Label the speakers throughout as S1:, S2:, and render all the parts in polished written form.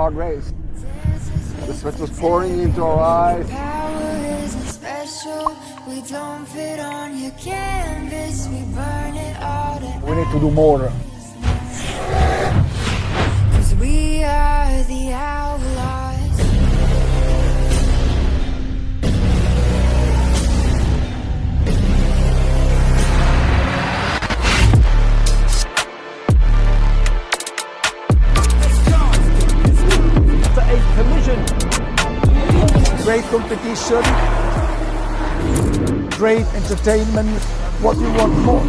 S1: hard race. The sweat was pouring into our eyes.
S2: Power isn't special. We don't fit on your canvas. We burn it all to
S1: We need to do more.
S2: 'cause we are the outlaws.
S1: A collision. Great competition. Great entertainment. What do you want more?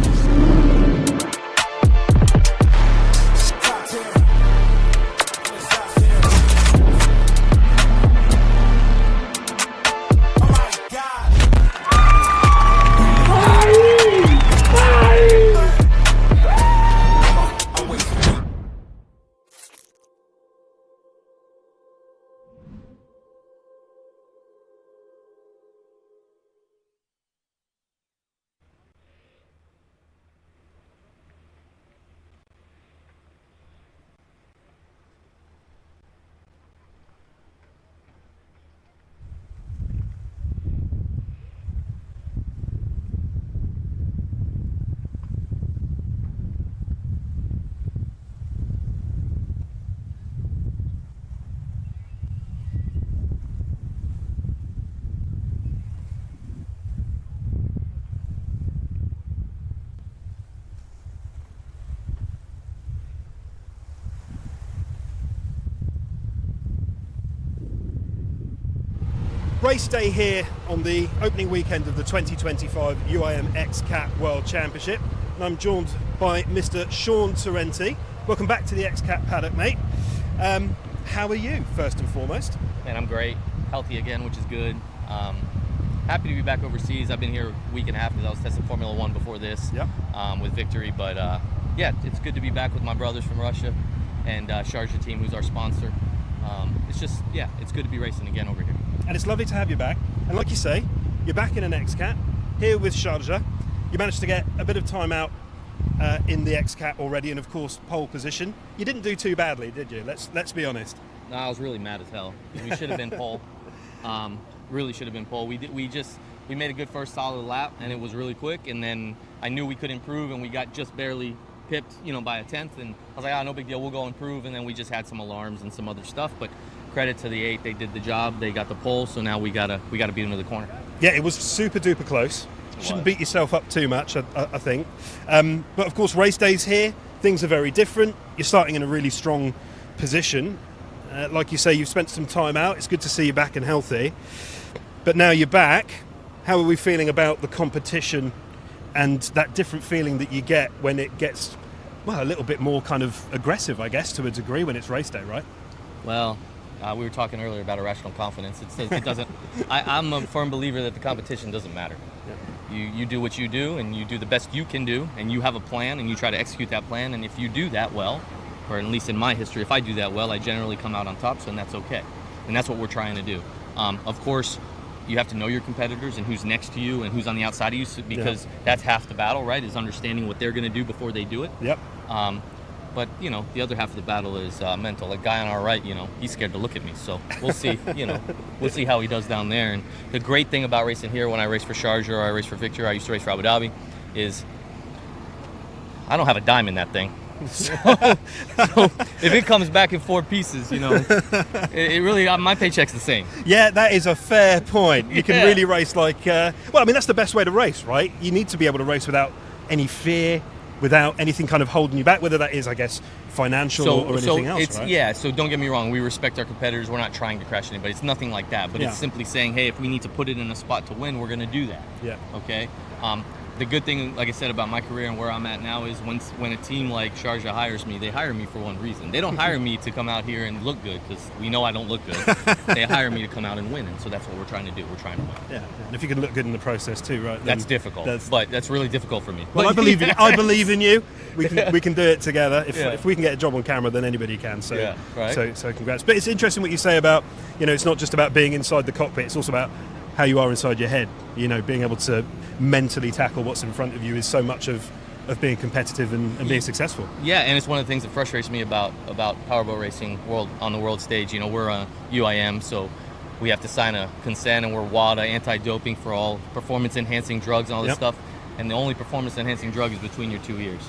S3: Race day here on the opening weekend of the 2025 UIM XCAT World Championship, and I'm joined by Mr. Shaun Torrente. Welcome back to the XCAT paddock, mate. How are you, first and foremost?
S4: Man, I'm great. Healthy again, which is good. Happy to be back overseas. I've been here a week and a half because I was testing Formula One before this.
S3: Yep.
S4: With victory. But yeah, it's good to be back with my brothers from Russia and Sharjah team, who's our sponsor. It's just, yeah, it's good to be racing again over here.
S3: And it's lovely to have you back. And like you say, you're back in an XCAT, here with Sharjah. You managed to get a bit of time out in the XCAT already, and of course, pole position. You didn't do too badly, did you? Let's be honest.
S4: No, I was really mad as hell. We should have been pole. Really should have been pole. We made a good first solid lap, and it was really quick. And then I knew we could improve, and we got just barely pipped, by a tenth. And I was like, no big deal. We'll go improve. And then we just had some alarms and some other stuff. But credit to the 8, they did the job. They got the pole. So now we gotta beat them to the corner.
S3: Yeah, it was super duper close. Shouldn't beat yourself up too much, I think. But of course, race days here, things are very different. You're starting in a really strong position. Like you say, you've spent some time out. It's good to see you back and healthy. But now you're back. How are we feeling about the competition and that different feeling that you get when it gets, well, a little bit more kind of aggressive, I guess, to a degree when it's race day, right?
S4: Well, we were talking earlier about irrational confidence. It doesn't. I'm a firm believer that the competition doesn't matter. Yeah. You do what you do, and you do the best you can do, and you have a plan, and you try to execute that plan. And if you do that well, or at least in my history, if I do that well, I generally come out on top, so that's okay. And that's what we're trying to do. Of course, you have to know your competitors and who's next to you and who's on the outside of you, because that's half the battle, right? Is understanding what they're going to do before they do it.
S3: Yep.
S4: But the other half of the battle is mental. A guy on our right, he's scared to look at me. So we'll see. We'll see how he does down there. And the great thing about racing here, when I race for Sharjah or I race for Victory, I used to race for Abu Dhabi, is I don't have a dime in that thing. So if it comes back in 4 pieces, it really, my paycheck's the same.
S3: Yeah, that is a fair point. You can really race like, that's the best way to race, right? You need to be able to race without any fear, without anything kind of holding you back, whether that is, I guess, financial or anything else, right?
S4: Yeah, so don't get me wrong, we respect our competitors. We're not trying to crash anybody. It's nothing like that, but it's simply saying, hey, if we need to put it in a spot to win, we're going to do that.
S3: Yeah.
S4: Okay? The good thing, like I said, about my career and where I'm at now is when a team like Sharjah hires me, they hire me for one reason. They don't hire me to come out here and look good, because we know I don't look good. They hire me to come out and win, and so that's what we're trying to do. We're trying to win.
S3: Yeah, and if you can look good in the process too, right?
S4: That's difficult, but that's really difficult for me.
S3: Well, I believe in I believe in you. We can do it together. If we can get a job on camera, then anybody can. So, so congrats. But it's interesting what you say about, it's not just about being inside the cockpit. It's also about how you are inside your head. Being able to mentally tackle what's in front of you is so much of of being competitive and being successful.
S4: Yeah, and it's one of the things that frustrates me about powerboat racing on the world stage. You know, we're a UIM, so we have to sign a consent, and we're WADA, anti-doping for all performance-enhancing drugs and all this stuff. And the only performance-enhancing drug is between your 2 ears.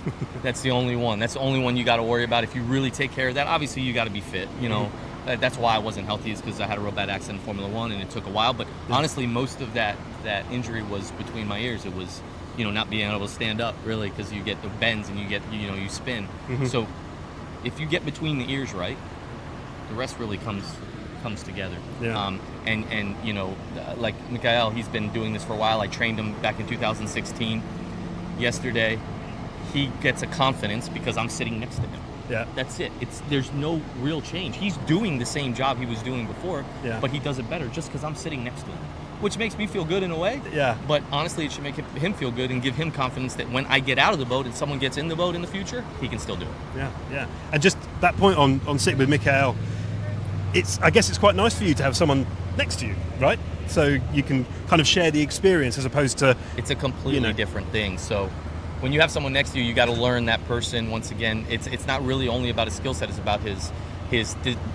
S4: That's the only one. That's the only one you got to worry about. If you really take care of that, obviously you got to be fit. You know, that's why I wasn't healthy, is because I had a real bad accident in Formula One, and it took a while. But honestly, most of that injury was between my ears. It was, you know, not being able to stand up, really, because you get the bends and you spin. So if you get between the ears right, the rest really comes together. And you know, like Mikhail, he's been doing this for a while. I trained him back in 2016. Yesterday, he gets a confidence because I'm sitting next to him. That's it. There's no real change. He's doing the same job he was doing before, but he does it better just because I'm sitting next to him, which makes me feel good in a way. But honestly, it should make him feel good and give him confidence that when I get out of the boat and someone gets in the boat in the future, he can still do it.
S3: And just that point on sitting with Mikhail, I guess it's quite nice for you to have someone next to you, right? So you can kind of share the experience as opposed to...
S4: It's a completely different thing. So when you have someone next to you, you got to learn that person. Once again, it's not really only about his skill set, it's about his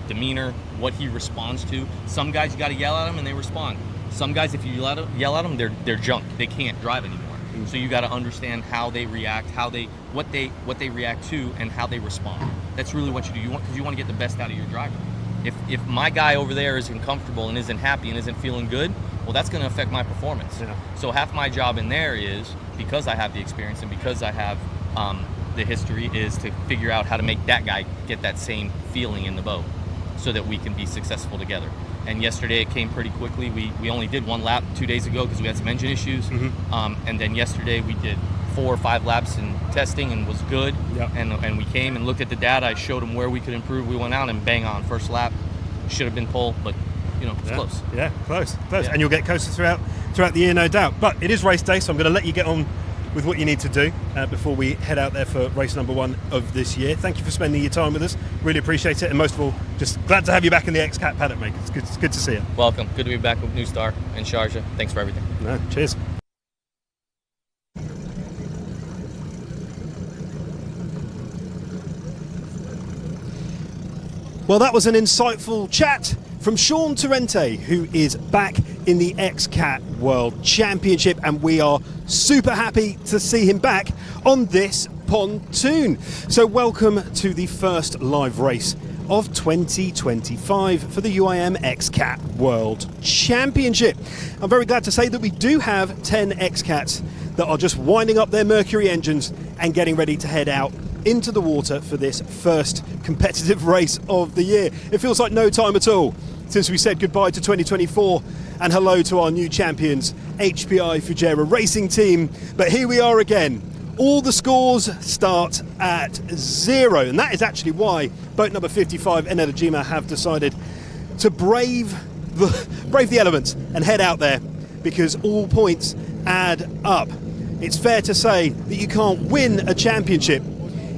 S4: demeanor, what he responds to. Some guys, you got to yell at them and they respond. Some guys, if you yell at them, they're junk. They can't drive anymore. So you got to understand how they react, what they react to, and how they respond. That's really what you do. Because you want to get the best out of your driver. If my guy over there isn't comfortable and isn't happy and isn't feeling good, well, that's going to affect my performance. So half my job in there is, because I have the experience and because I have the history, is to figure out how to make that guy get that same feeling in the boat so that we can be successful together. And yesterday it came pretty quickly. We only did one lap 2 days ago because we had some engine issues. And then yesterday we did 4 or 5 laps in testing and was good. And we came and looked at the data. I showed them where we could improve. We went out and bang on first lap. Should have been pole, but you know, it's close.
S3: Close. And you'll get closer throughout the year, no doubt. But it is race day, so I'm going to let you get on with what you need to do before we head out there for race number 1 of this year. Thank you for spending your time with us. Really appreciate it. And most of all, just glad to have you back in the XCAT paddock, mate. It's good to see you.
S4: Welcome. Good to be back with New Star and Sharjah. Thanks for everything.
S3: Cheers. Well, that was an insightful chat from Shaun Torrente, who is back in the XCAT World Championship, and we are super happy to see him back on this pontoon. So welcome to the first live race of 2025 for the UIM XCAT World Championship. I'm very glad to say that we do have 10 XCATs that are just winding up their Mercury engines and getting ready to head out into the water for this first competitive race of the year. It feels like no time at all since we said goodbye to 2024 and hello to our new champions, HPI Fujairah Racing Team. But here we are again. All the scores start at 0, and that is actually why boat number 55, Enedajima, have decided to brave the elements and head out there, because all points add up. It's fair to say that you can't win a championship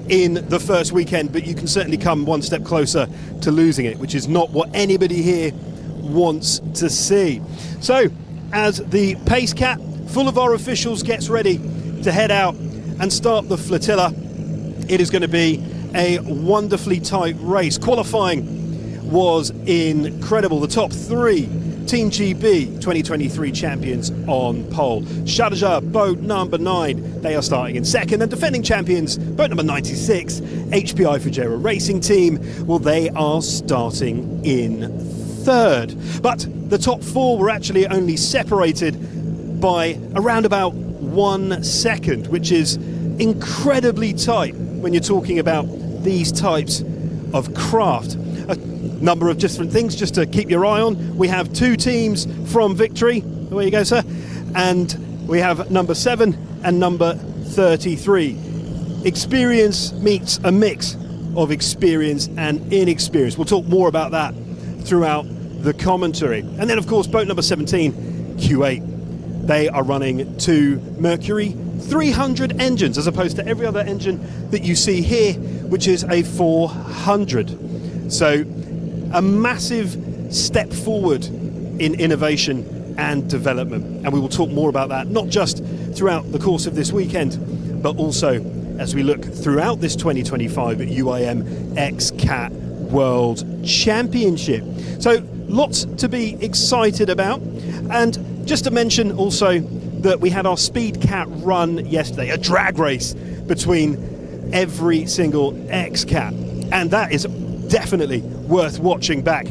S3: in the first weekend, but you can certainly come one step closer to losing it, which is not what anybody here wants to see. So, as the pace cat full of our officials gets ready to head out and start the flotilla, it is going to be a wonderfully tight race. Qualifying was incredible. The top 3 Team GB 2023 champions on pole. Sharjah, boat number 9, they are starting in second. And defending champions, boat number 96, HPI Fujairah Racing Team, well, they are starting in third. But the top 4 were actually only separated by around about 1 second, which is incredibly tight when you're talking about these types of craft. A number of different things just to keep your eye on. We have 2 teams from Victory. There you go, sir. And we have number 7 and number 33. Experience meets a mix of experience and inexperience. We'll talk more about that throughout the commentary. And then, of course, boat number 17, Q8. They are running 2 Mercury 300 engines, as opposed to every other engine that you see here, which is a 400. So a massive step forward in innovation and development. And we will talk more about that, not just throughout the course of this weekend, but also as we look throughout this 2025 UIM XCAT World Championship. So lots to be excited about. And just to mention also that we had our Speed Cat run yesterday, a drag race between every single XCAT. And that is definitely worth watching back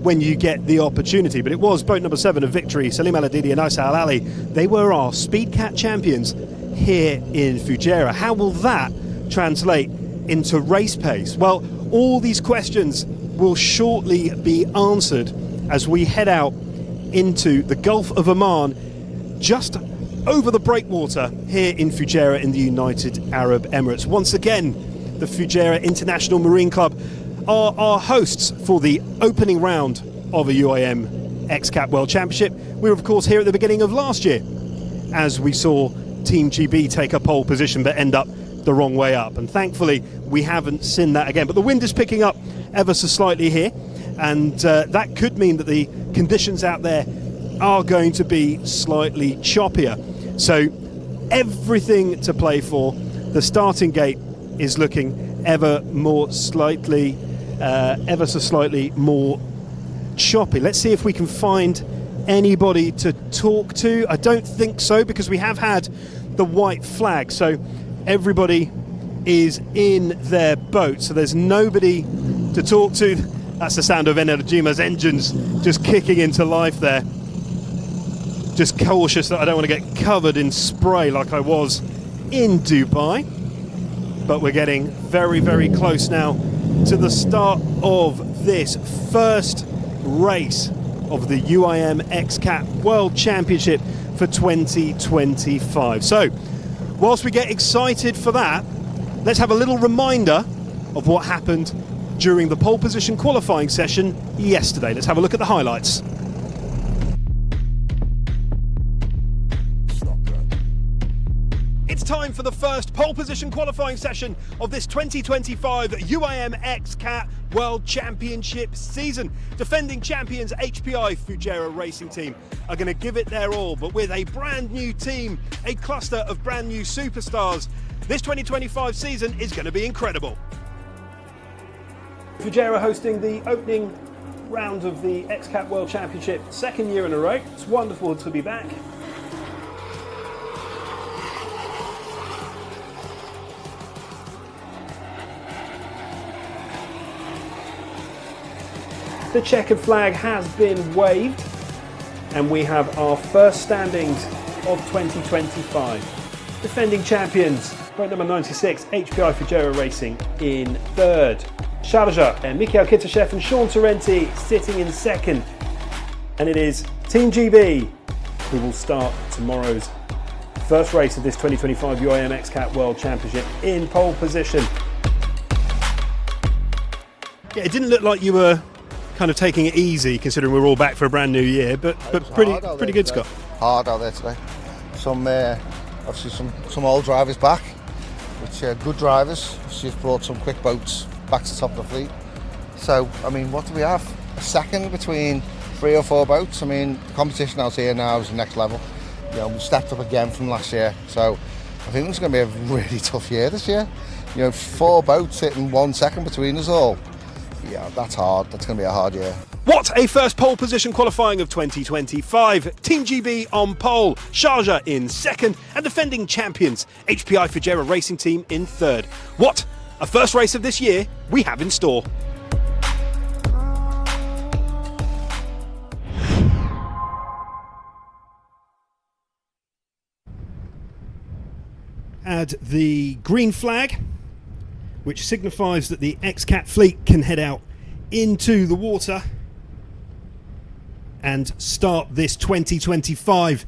S3: when you get the opportunity. But it was boat number 7 of Victory, Salim Al-Adidi and Isa Al-Ali. They were our Speed Cat champions here in Fujairah. How will that translate into race pace? Well, all these questions will shortly be answered as we head out into the Gulf of Oman, just over the breakwater here in Fujairah in the United Arab Emirates. Once again, the Fujairah International Marine Club are our hosts for the opening round of a UIM XCAT World Championship. We were of course here at the beginning of last year as we saw Team GB take a pole position but end up the wrong way up, and thankfully we haven't seen that again. But the wind is picking up ever so slightly here, and that could mean that the conditions out there are going to be slightly choppier. So everything to play for. The starting gate is looking ever so slightly more choppy. Let's see if we can find anybody to talk to. I don't think so, because we have had the white flag, so everybody is in their boat, so there's nobody to talk to. That's the sound of Energima's engines just kicking into life there. Just cautious that I don't want to get covered in spray like I was in Dubai. But we're getting very, very close now to the start of this first race of the UIM XCAT World Championship for 2025. So, whilst we get excited for that, let's have a little reminder of what happened during the pole position qualifying session yesterday. Let's have a look at the highlights. It's time for the first pole position qualifying session of this 2025 UIM XCAT World Championship season. Defending champions HPI Fujairah Racing Team are going to give it their all, but with a brand new team, a cluster of brand new superstars, this 2025 season is going to be incredible. Fujairah hosting the opening round of the XCAT World Championship, second year in a row. It's wonderful to be back. The checkered flag has been waved, and we have our first standings of 2025. Defending champions, boat number 96, HPI Fujairah Racing in third. Sharjah and Mikhail Kitashev and Shaun Torrente sitting in second. And it is Team GB who will start tomorrow's first race of this 2025 UIM XCAT World Championship in pole position. Yeah, it didn't look like you were kind of taking it easy, considering we're all back for a brand new year, but pretty good, Scott.
S1: Hard out there today. Obviously some old drivers back, which are good drivers. She's brought some quick boats back to the top of the fleet. So, I mean, what do we have? A second between 3 or 4 boats. I mean, the competition out here now is the next level. You know, we stepped up again from last year. So, I think it's going to be a really tough year this year. You know, 4 boats hitting 1 second between us all. Yeah, that's hard. That's going to be a hard year.
S3: What a first pole position qualifying of 2025. Team GB on pole, Sharjah in second, and defending champions HPI Fujairah Racing Team in third. What a first race of this year we have in store. Add the green flag, which signifies that the XCAT fleet can head out into the water and start this 2025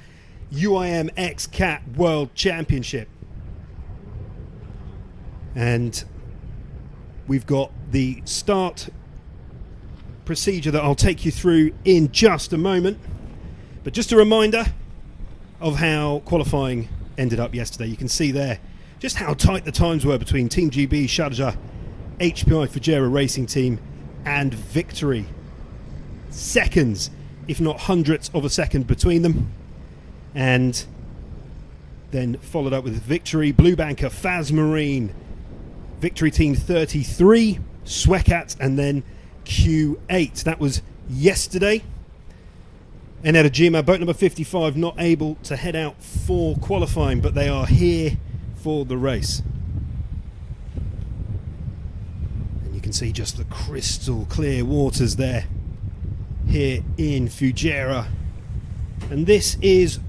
S3: UIM XCAT World Championship. And we've got the start procedure that I'll take you through in just a moment. But just a reminder of how qualifying ended up yesterday. You can see there just how tight the times were between Team GB, Sharjah, HPI Fujairah Racing Team and Victory. Seconds, if not hundredths of a second between them. And then followed up with Victory, Blue Banker, Faz Marine, Victory Team 33, Swekat, and then Q8. That was yesterday. Enerjima, boat number 55, not able to head out for qualifying, but they are here for the race. And you can see just the crystal clear waters there, here in Fujairah. And this is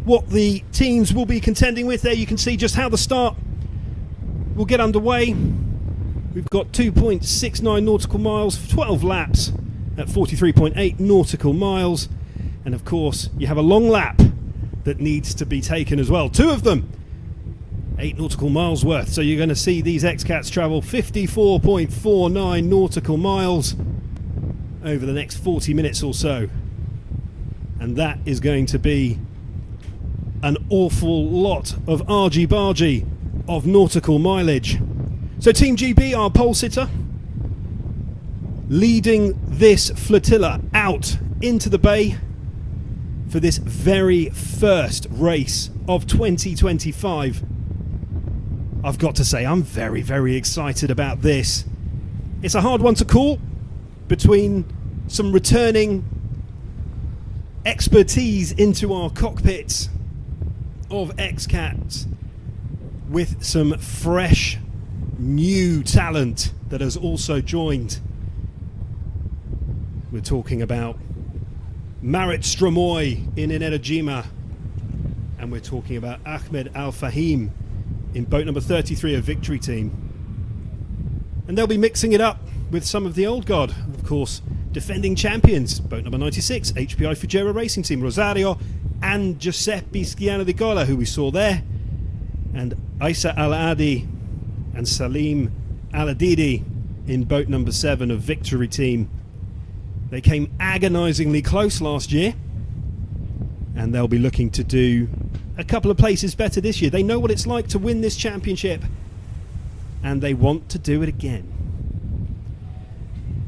S3: what the teams will be contending with. There you can see just how the start will get underway. We've got 2.69 nautical miles, 12 laps at 43.8 nautical miles. And of course, you have a long lap that needs to be taken as well. 2 of them, 8 nautical miles worth. So you're going to see these XCATs travel 54.49 nautical miles over the next 40 minutes or so. And that is going to be an awful lot of argy-bargy of nautical mileage. So Team GB, our pole sitter, leading this flotilla out into the bay for this very first race of 2025. I've got to say, I'm very, very excited about this. It's a hard one to call between some returning expertise into our cockpits of XCAT with some fresh new talent that has also joined. We're talking about Marit Stromoy in Enerjima, and we're talking about Ahmed Al Fahim in boat number 33 of Victory Team. And they'll be mixing it up with some of the old guard, of course, defending champions, boat number 96, HPI Fujairah Racing Team, Rosario and Giuseppe Schiano di Gola, who we saw there, and Isa Al-Adi and Salim Al-Adidi in boat number 7 of Victory Team. They came agonisingly close last year, and they'll be looking to do a couple of places better this year. They know what it's like to win this championship, and they want to do it again.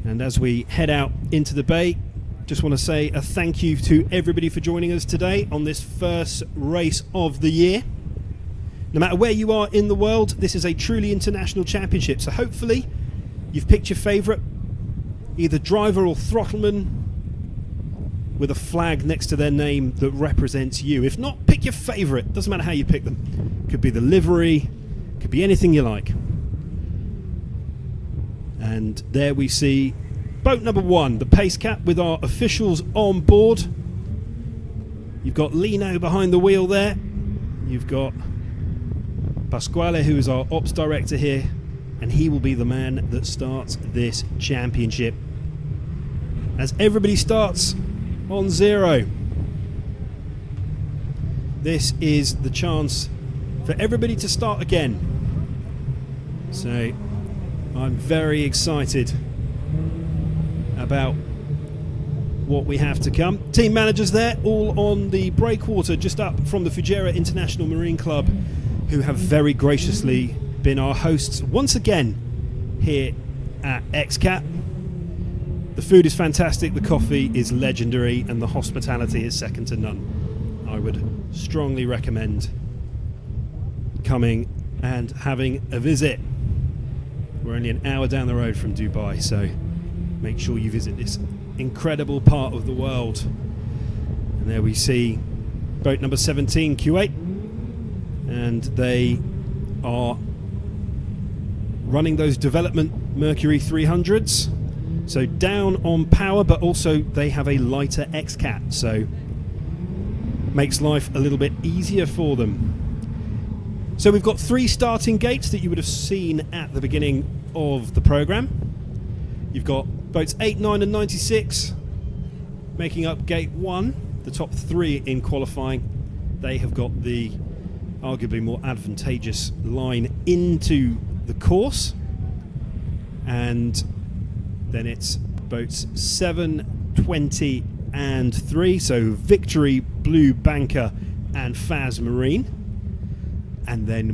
S3: And as we head out into the bay, just want to say a thank you to everybody for joining us today on this first race of the year. No matter where you are in the world, this is a truly international championship, so hopefully you've picked your favourite, either driver or throttleman, with a flag next to their name that represents you. If not, pick your favourite. Doesn't matter how you pick them. Could be the livery, could be anything you like. And there we see boat number 1, the Pace Cat, with our officials on board. You've got Lino behind the wheel there. You've got Pasquale, who is our ops director here, and he will be the man that starts this championship. As everybody starts on 0, this is the chance for everybody to start again. So I'm very excited about what we have to come. Team managers there, all on the breakwater just up from the Fujairah International Marine Club, who have very graciously been our hosts once again here at XCAT. The food is fantastic, the coffee is legendary, and the hospitality is second to none. I would strongly recommend coming and having a visit. We're only an hour down the road from Dubai, so make sure you visit this incredible part of the world. And there we see boat number 17, Q8, and they are running those development Mercury 300s, so down on power, but also they have a lighter XCAT, so makes life a little bit easier for them. So we've got 3 starting gates that you would have seen at the beginning of the program. You've got boats 8, 9 and 96 making up gate 1, the top 3 in qualifying. They have got the arguably more advantageous line into the course, and then it's boats 7, 20 and 3, so Victory, Blue Banker and Faz Marine, and then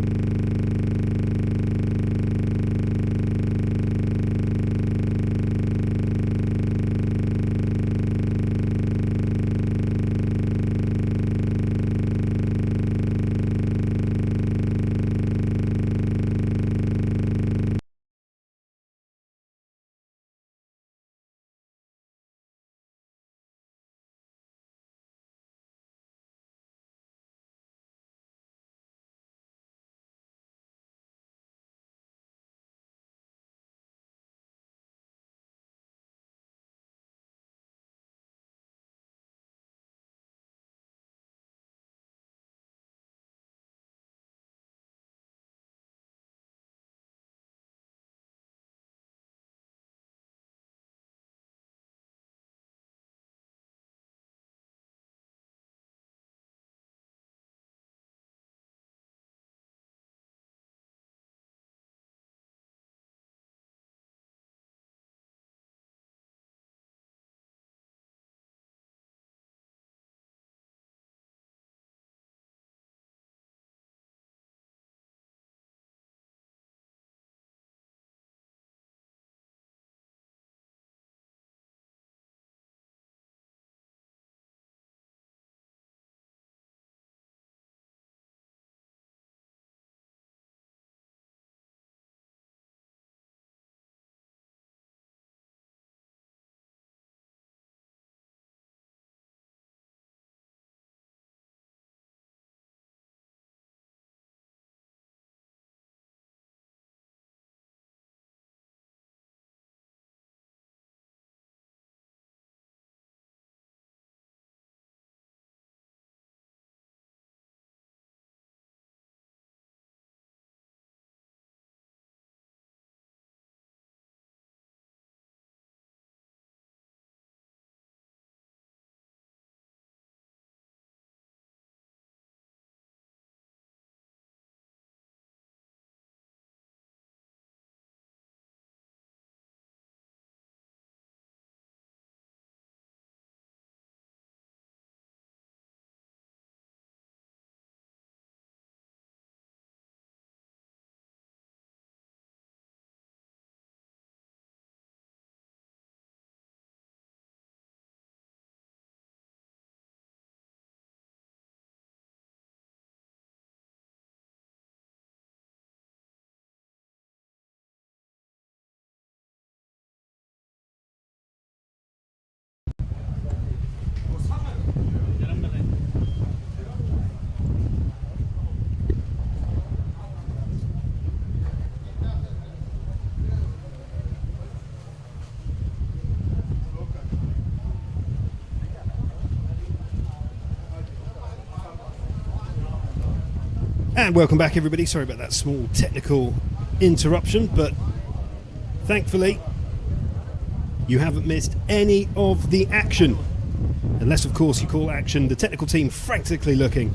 S3: And welcome back, everybody. Sorry about that small technical interruption, but thankfully you haven't missed any of the action. Unless, of course, you call action the technical team frantically looking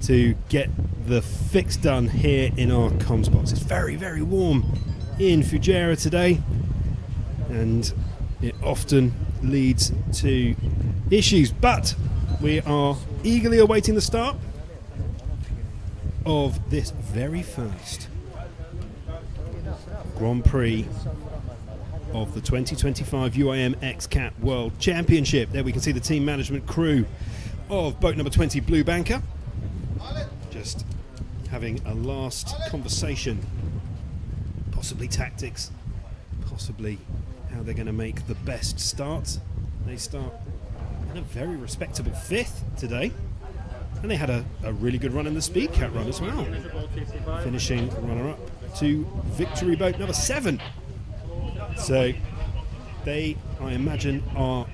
S3: to get the fix done here in our comms box. It's very, very warm in Fujairah today, and it often leads to issues. But we are eagerly awaiting the start of this very first Grand Prix of the 2025 UIM XCAT World Championship. There we can see the team management crew of boat number 20 Blue Banker just having a last conversation, possibly tactics, possibly how they're going to make the best start. They start in a very respectable 5th today, and they had a really good run in the Speed Cat run as well, finishing runner-up to victory boat number 7. So they, I imagine, are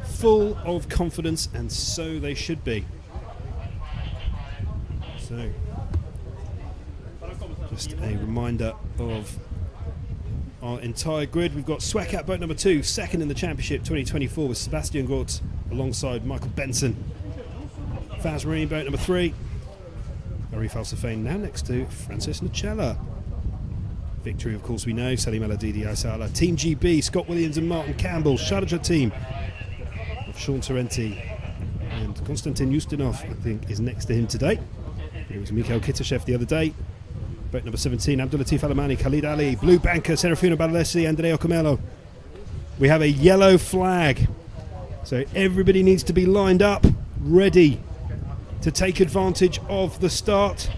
S3: full of confidence, and so they should be. So just a reminder of our entire grid. We've got XCAT boat number 2, second in the championship 2024 with Sebastian Gort alongside Michael Benson. Faz Marine boat number 3, Ari Falsafane now next to Francis Nocella. Victory, of course, we know, Salim Aladidi Aysala. Team GB, Scott Williams and Martin Campbell. Sharjah team of Shaun Torrente and Konstantin Ustinov, I think, is next to him today. It was Mikhail Kitashev the other day. Boat number 17, Abdulatif Alamani, Khalid Ali, Blue Banker, Serafino Badalesi, Andrea Comelo. We have a yellow flag, so everybody needs to be lined up, ready to take advantage of the start.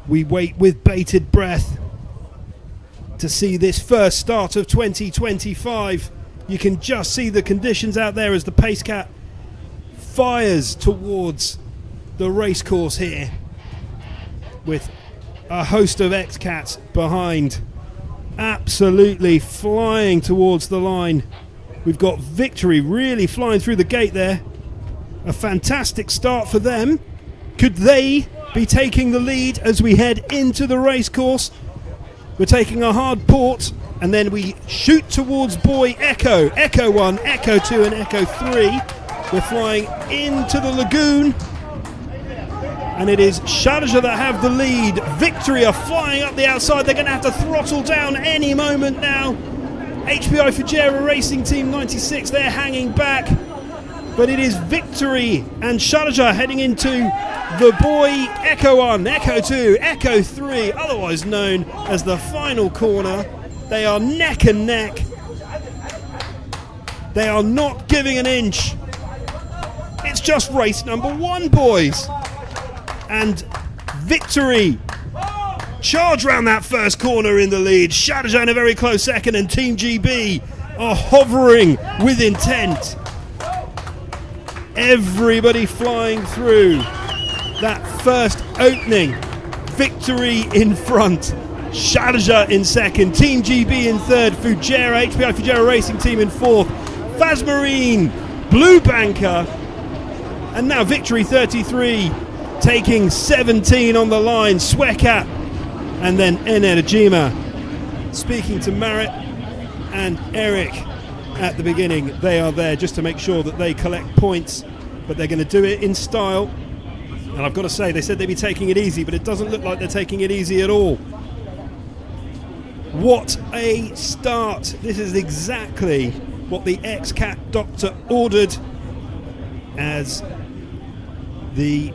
S3: We wait with bated breath to see this first start of 2025. You can just see the conditions out there as the Pace Cat fires towards the race course here, with a host of XCats behind, absolutely flying towards the line. We've got Victory really flying through the gate there. A fantastic start for them. Could they be taking the lead as we head into the race course? We're taking a hard port, and then we shoot towards buoy Echo. Echo 1, Echo 2 and Echo 3. We're flying into the lagoon, and it is Sharjah that have the lead. Victory are flying up the outside. They're going to have to throttle down any moment now. HPI Fujairah Racing Team 96, they're hanging back. But it is Victory and Sharjah heading into the buoy Echo 1, Echo 2, Echo 3, otherwise known as the final corner. They are neck and neck. They are not giving an inch. It's just race number 1, boys. And Victory charge round that first corner in the lead. Sharjah in a very close second, and Team GB are hovering with intent. Everybody flying through that first opening. Victory in front, Sharjah in second, Team GB in third, Fujairah, HPI Fujairah Racing Team in fourth, Faz Marine, Blue Banker, and now Victory 33 taking 17 on the line, XCAT, and then Enerjima. Speaking to Marit and Eric at the beginning, they are there just to make sure that they collect points, but they're going to do it in style. And I've got to say, they said they'd be taking it easy, but it doesn't look like they're taking it easy at all. What a start. This is exactly what the XCAT doctor ordered as the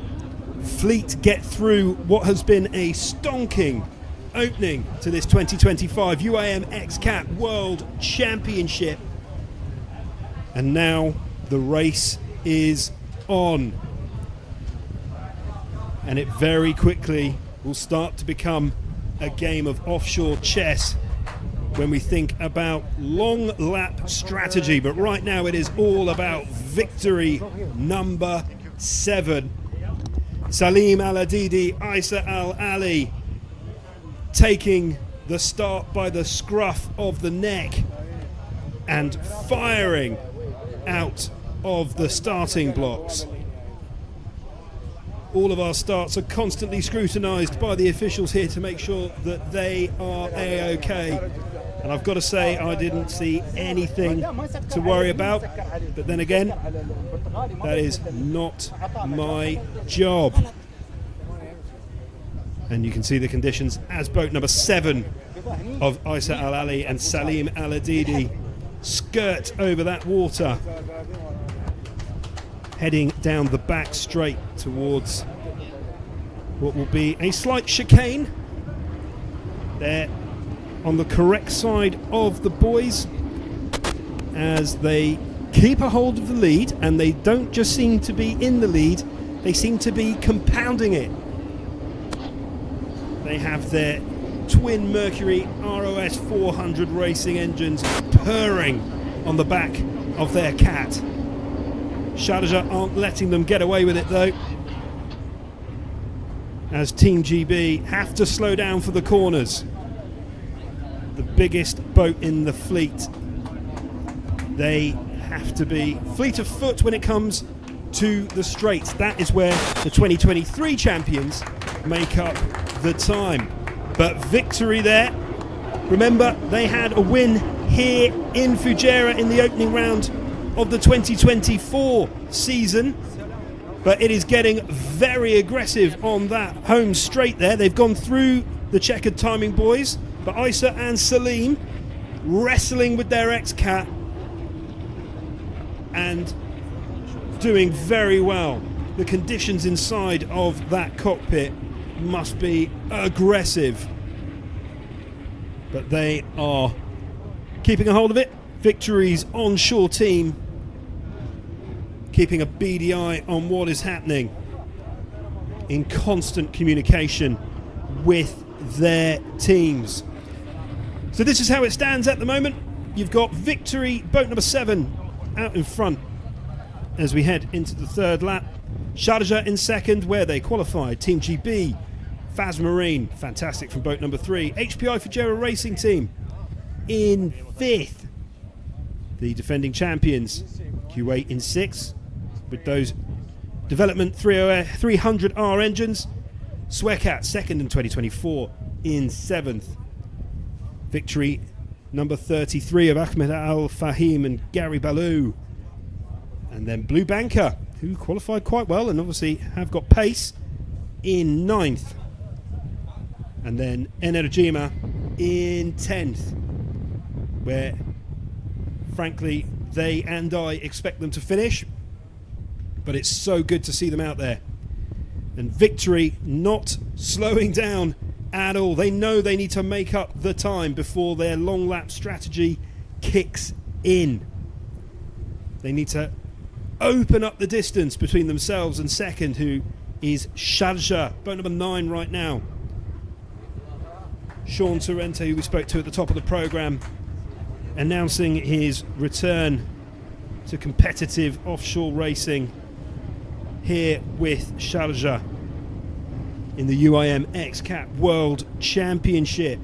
S3: fleet get through what has been a stonking opening to this 2025 UIM XCAT World Championship. And now the race is on. And it very quickly will start to become a game of offshore chess when we think about long lap strategy. But right now it is all about victory number 7. Salim Aladidi, Isa Al Ali taking the start by the scruff of the neck and firing out of the starting blocks. All of our starts are constantly scrutinised by the officials here to make sure that they are A-OK. And I've got to say, I didn't see anything to worry about. But then again, that is not my job. And you can see the conditions as boat number 7 of Isa Al-Ali and Salim Al-Adidi skirt over that water, heading down the back straight towards what will be a slight chicane. They're on the correct side of the boys as they keep a hold of the lead, and they don't just seem to be in the lead, they seem to be compounding it. They have their twin Mercury ROS 400 racing engines purring on the back of their cat. Sharjah aren't letting them get away with it though, as Team GB have to slow down for the corners. The biggest boat in the fleet. They have to be fleet of foot when it comes to the straights. That is where the 2023 champions make up the time. But victory there. Remember, they had a win here in Fujairah in the opening round of the 2024 season, but it is getting very aggressive on that home straight there. They've gone through the checkered timing boys, but Isa and Salim wrestling with their XCAT and doing very well. The conditions inside of that cockpit must be aggressive, but they are keeping a hold of it. Victory's onshore team keeping a beady eye on what is happening, in constant communication with their teams. So this is how it stands at the moment. You've got Victory, boat number 7, out in front as we head into the third lap. Sharjah in second, where they qualified. Team GB, Faz Marine, fantastic from boat number 3. HPI Fujairah Racing Team in 5th. The defending champions, Kuwait in 6th, with those development 300R engines. Swecat, second in 2024, in 7th. Victory number 33 of Ahmed Al-Fahim and Gary Ballou. And then Blue Banker, who qualified quite well and obviously have got pace, in 9th. And then Energima in 10th, where frankly they and I expect them to finish, but it's so good to see them out there. And Victory not slowing down at all. They know they need to make up the time before their long lap strategy kicks in. They need to open up the distance between themselves and second, who is Sharjah, boat number 9 right now. Shaun Torrente, who we spoke to at the top of the programme, announcing his return to competitive offshore racing here with Sharjah in the UIM XCAT World Championship.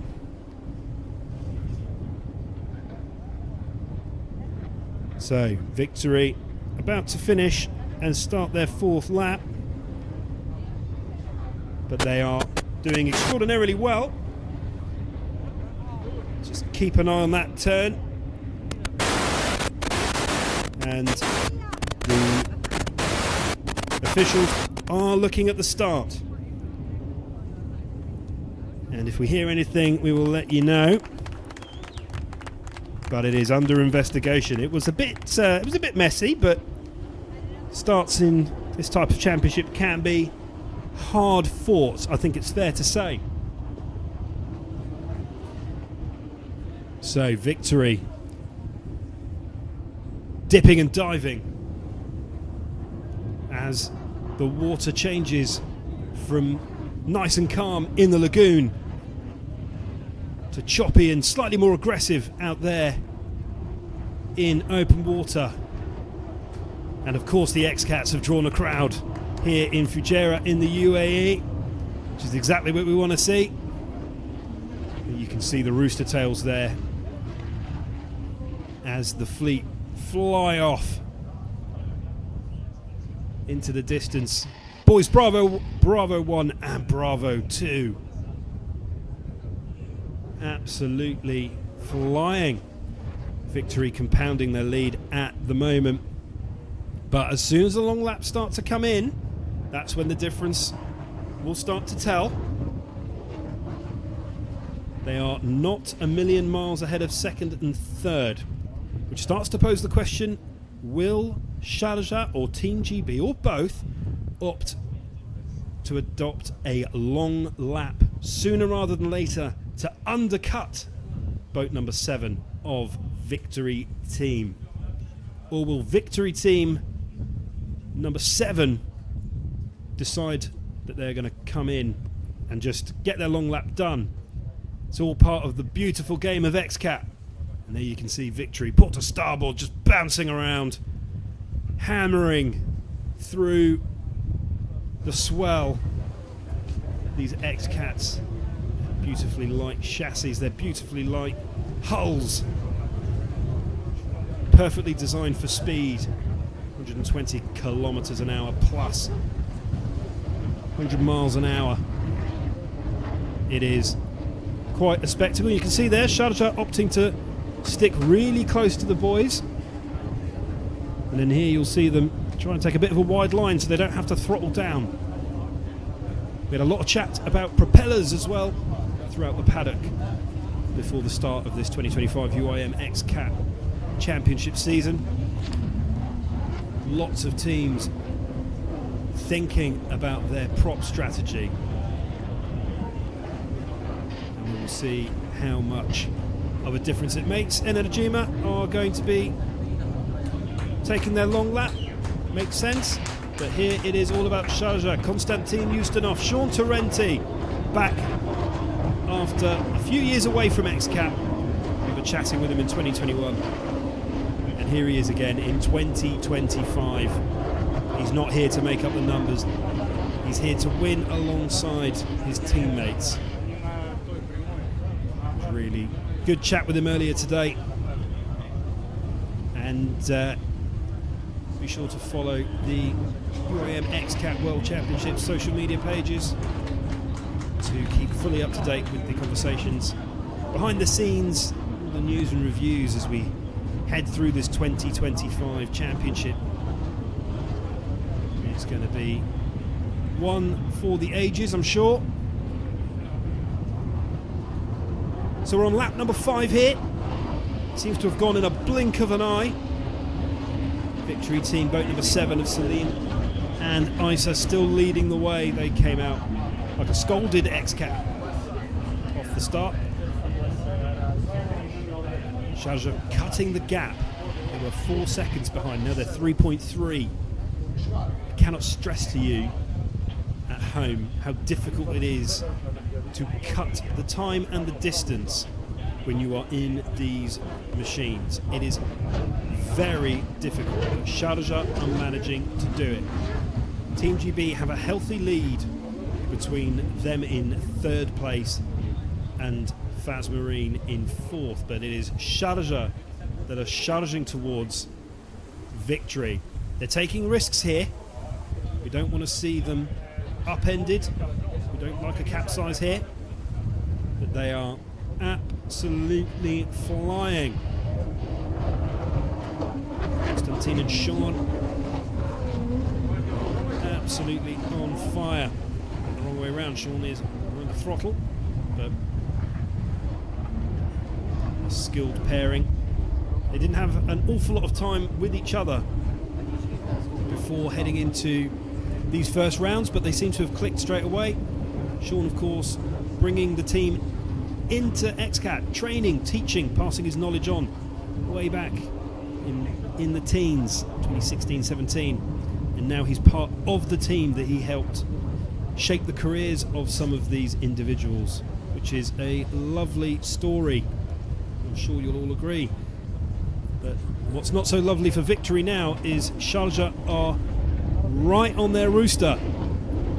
S3: So, Victory about to finish and start their 4th lap, but they are doing extraordinarily well. Just keep an eye on that turn, and the officials are looking at the start, and if we hear anything we will let you know, but it is under investigation. It was a bit messy, but starts in this type of championship can be hard fought, I think it's fair to say. So Victory dipping and diving as the water changes from nice and calm in the lagoon to choppy and slightly more aggressive out there in open water. And of course the XCATs have drawn a crowd here in Fujairah in the UAE, which is exactly what we want to see. You can see the rooster tails there as the fleet fly off into the distance boys, Bravo 1 and Bravo 2. Absolutely flying. Victory compounding their lead at the moment. But as soon as the long laps start to come in, that's when the difference will start to tell. They are not a million miles ahead of second and third, which starts to pose the question, will Sharjah or Team GB or both opt to adopt a long lap sooner rather than later to undercut boat number 7 of Victory Team? Or will Victory Team number 7 decide that they're going to come in and just get their long lap done? It's all part of the beautiful game of XCAT. And there you can see Victory, port to starboard, just bouncing around, hammering through the swell. These XCATs, beautifully light chassis, they're beautifully light hulls, perfectly designed for speed, 120 kilometers an hour plus, 100 miles an hour. It is quite a spectacle. You can see there Sharjah opting to stick really close to the boys, and then here you'll see them trying to take a bit of a wide line so they don't have to throttle down. We had a lot of chat about propellers as well throughout the paddock before the start of this 2025 UIM XCAT Championship season. Lots of teams thinking about their prop strategy, and we will see how much of a difference it makes. Energema are going to be taking their long lap, makes sense, but here it is all about Sharjah. Konstantin Ustinov, Shaun Torrente back after a few years away from XCAT. We were chatting with him in 2021, and here he is again in 2025. He's not here to make up the numbers, he's here to win alongside his teammates. Really good chat with him earlier today, and be sure to follow the UIM XCAT World Championship social media pages to keep fully up to date with the conversations behind the scenes, all the news and reviews as we head through this 2025 championship. It's going to be one for the ages, I'm sure. So we're on lap number 5 here. Seems to have gone in a blink of an eye. Victory Team, boat number 7 of Celine and Isa still leading the way. They came out like a scolded XCAT off the start. Sharjah cutting the gap. They were 4 seconds behind, now they're 3.3. I cannot stress to you at home how difficult it is to cut the time and the distance when you are in these machines. It is very difficult, but Sharjah are managing to do it. Team GB have a healthy lead between them in 3rd place and Faz Marine in 4th, but it is Sharjah that are charging towards victory. They're taking risks here. We don't want to see them upended. We don't like a capsize here, but they are absolutely flying. Konstantin and Shaun absolutely on fire. The wrong way around, Shaun is on the throttle, but a skilled pairing. They didn't have an awful lot of time with each other before heading into these first rounds, but they seem to have clicked straight away. Shaun, of course, bringing the team into XCAT, training, teaching, passing his knowledge on way back in the teens, 2016-17, and now he's part of the team that he helped shape the careers of some of these individuals, which is a lovely story. I'm sure you'll all agree. But what's not so lovely for victory now is Sharjah are right on their rooster.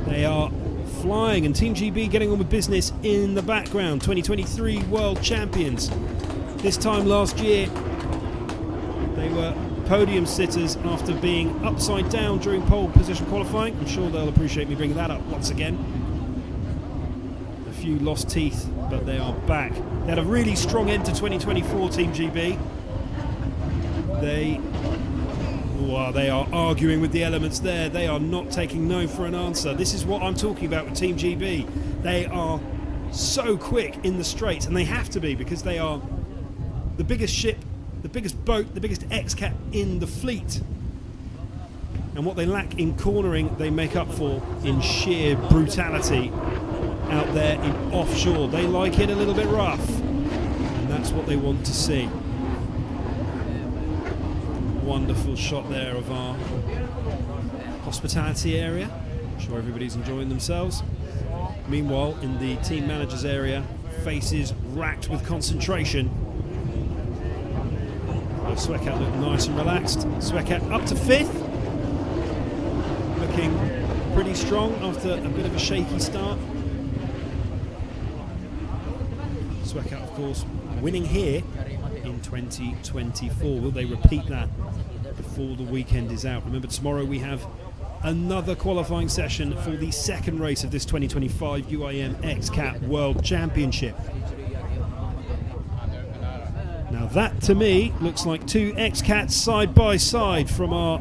S3: They are flying, and Team GB getting on with business in the background. 2023 World Champions. This time last year they were podium sitters after being upside down during pole position qualifying. I'm sure they'll appreciate me bringing that up once again. A few lost teeth, but they are back. They had a really strong end to 2024, Team GB. They are arguing with the elements there. They are not taking no for an answer. This is what I'm talking about with Team GB. They are so quick in the straights, and they have to be, because they are the biggest ship, the biggest boat, the biggest XCAT in the fleet. And what they lack in cornering, they make up for in sheer brutality out there in offshore. They like it a little bit rough, and that's what they want to see. Wonderful shot there of our hospitality area. I'm sure everybody's enjoying themselves. Meanwhile, in the team manager's area, faces racked with concentration. Swekat looked nice and relaxed. Swekat up to 5th. Looking pretty strong after a bit of a shaky start. Swekat, of course, winning here in 2024. Will they repeat that before the weekend is out? Remember, tomorrow we have another qualifying session for the second race of this 2025 UIM XCAT World Championship. Now that, to me, looks like 2 XCATs side by side from our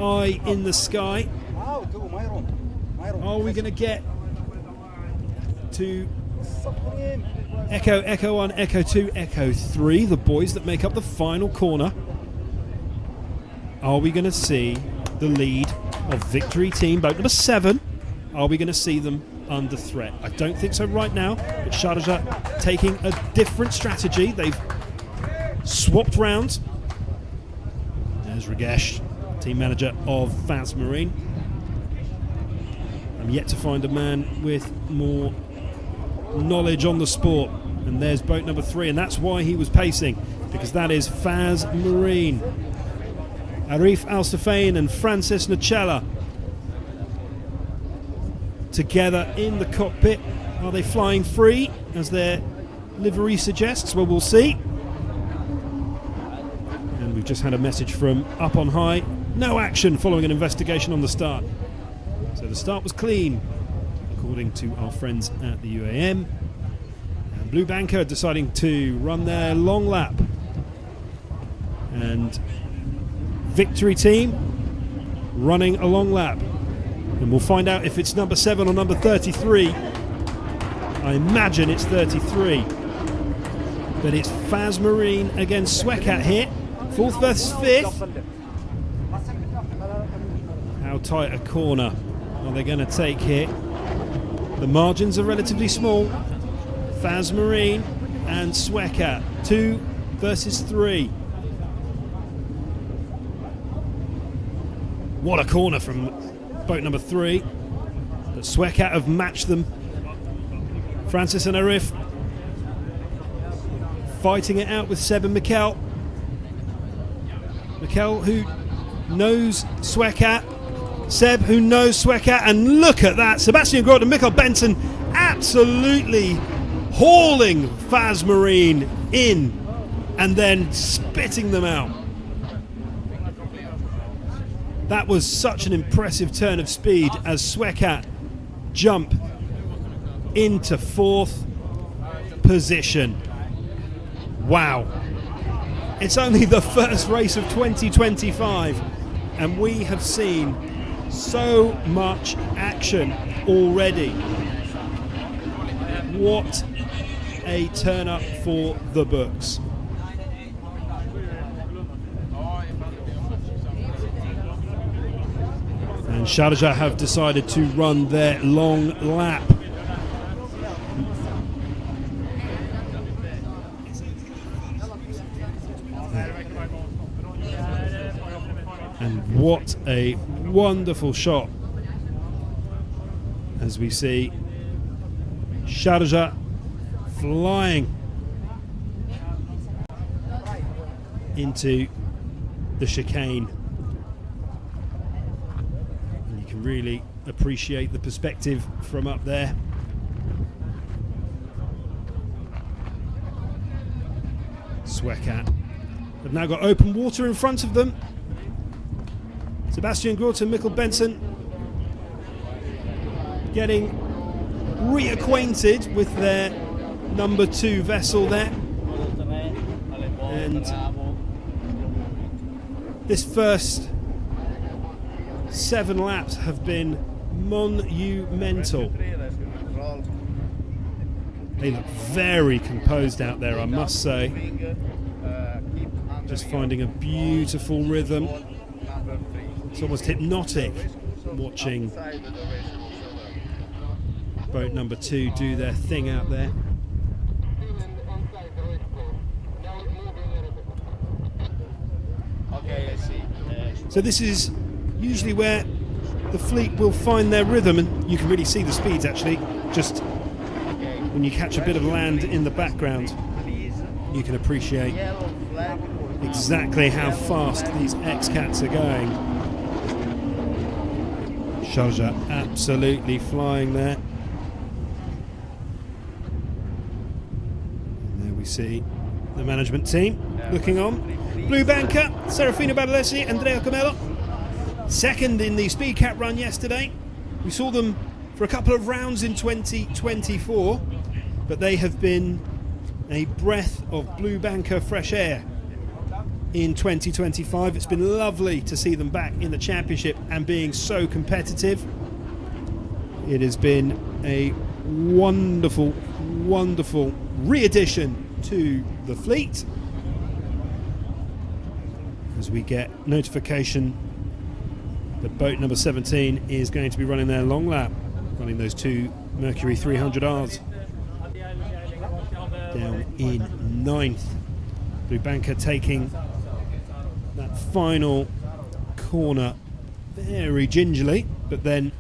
S3: eye in the sky. Are we going to get to Echo 1, Echo 2, Echo 3, the boys that make up the final corner? Are we going to see the lead of Victory Team, boat number 7? Are we going to see them under threat? I don't think so right now, but Sharjah taking a different strategy. They've swapped rounds. There's Ragesh, team manager of Faz Marine. I'm yet to find a man with more knowledge on the sport. And there's boat number 3, and that's why he was pacing, because that is Faz Marine. Arif Al-Safain and Francis Nacella together in the cockpit. Are they flying free, as their livery suggests? Well, we'll see. And we've just had a message from up on high. No action following an investigation on the start. So the start was clean, according to our friends at the UIM. And Blue Banker deciding to run their long lap. And Victory Team running a long lap. And we'll find out if it's number 7 or number 33. I imagine it's 33. But it's Faz Marine against Swekat here. 4th versus 5th. How tight a corner are they going to take here? The margins are relatively small. Faz Marine and Swekat. 2 versus 3. What a corner from boat number 3. But Swekat have matched them. Francis and Arif fighting it out with Seb and Mikel. Mikel, who knows Swekat. Seb, who knows Swekat. And look at that. Sebastian Groth and Mikkel Benson absolutely hauling Faz Marine in and then spitting them out. That was such an impressive turn of speed as Swekat jump into 4th position. Wow. It's only the first race of 2025 and we have seen so much action already. What a turn up for the books. And Sharjah have decided to run their long lap. And what a wonderful shot as we see Sharjah flying into the chicane. And you can really appreciate the perspective from up there. Swekat They've now got open water in front of them. Sebastian Groth and Mikkel Benson getting reacquainted with their number 2 vessel there. And this first 7 laps have been monumental. They look very composed out there, I must say. Just finding a beautiful rhythm. It's almost hypnotic watching boat number 2 do their thing out there. So this is usually where the fleet will find their rhythm, and you can really see the speeds actually. Just when you catch a bit of land in the background, you can appreciate exactly how fast these XCATs are going. Sharjah absolutely flying there. And there we see the management team looking on. Blue Banker, Serafino Badalesi, Andrea Comello. Second in the Speed Cat run yesterday. We saw them for a couple of rounds in 2024, but they have been a breath of Blue Banker fresh air in 2025. It's been lovely to see them back in the championship and being so competitive. It has been a wonderful, wonderful re-addition to the fleet as we get notification that boat number 17 is going to be running their long lap, running those 2 Mercury 300Rs down in 9th. Blue Banker taking that final corner very gingerly, but then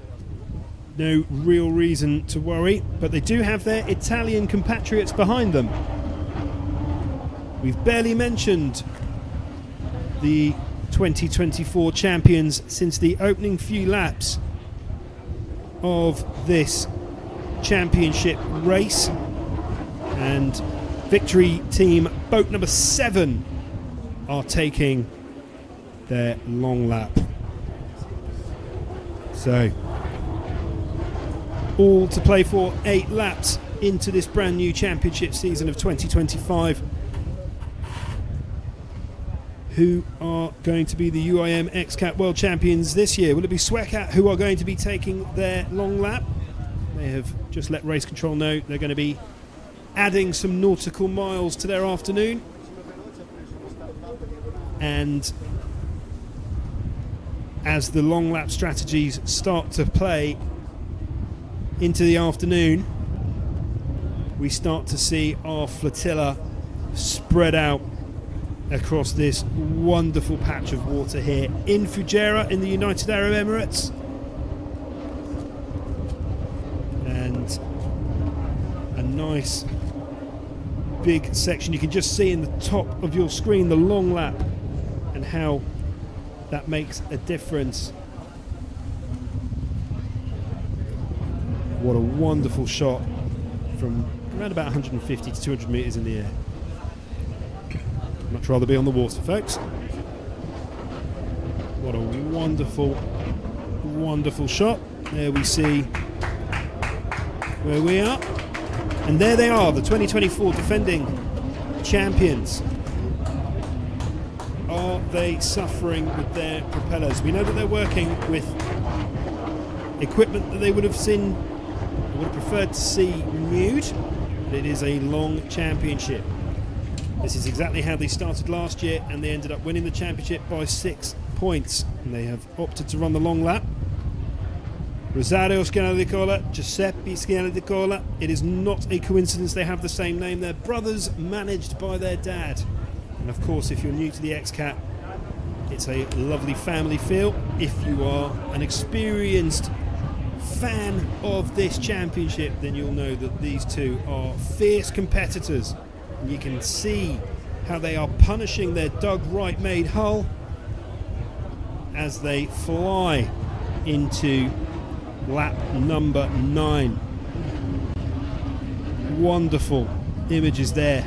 S3: no real reason to worry. But they do have their Italian compatriots behind them. We've barely mentioned the 2024 champions since the opening few laps of this championship race, and Victory Team boat number 7 are taking their long lap. So all to play for, 8 laps into this brand new championship season of 2025. Who are going to be the UIM XCAT World Champions this year? Will it be Swecat who are going to be taking their long lap? They have just let race control know they're going to be adding some nautical miles to their afternoon. And as the long lap strategies start to play into the afternoon, we start to see our flotilla spread out across this wonderful patch of water here in Fujairah in the United Arab Emirates. And a nice big section you can just see in the top of your screen, the long lap, and how that makes a difference. What a wonderful shot from around about 150 to 200 metres in the air. Much rather be on the water, folks. What a wonderful, wonderful shot. There we see where we are. And there they are, the 2024 defending champions. Are they suffering with their propellers? We know that they're working with equipment that they would have preferred to see nude, but it is a long championship. This is exactly how they started last year, and they ended up winning the championship by 6 points. And they have opted to run the long lap. Rosario Schiana di Cola, Giuseppe Schiana di Cola. It is not a coincidence they have the same name. They're brothers managed by their dad. And of course, if you're new to the XCAT, it's a lovely family feel. If you are an experienced fan of this championship, then you'll know that these two are fierce competitors. And you can see how they are punishing their Doug Wright-made hull as they fly into lap number 9. Wonderful images there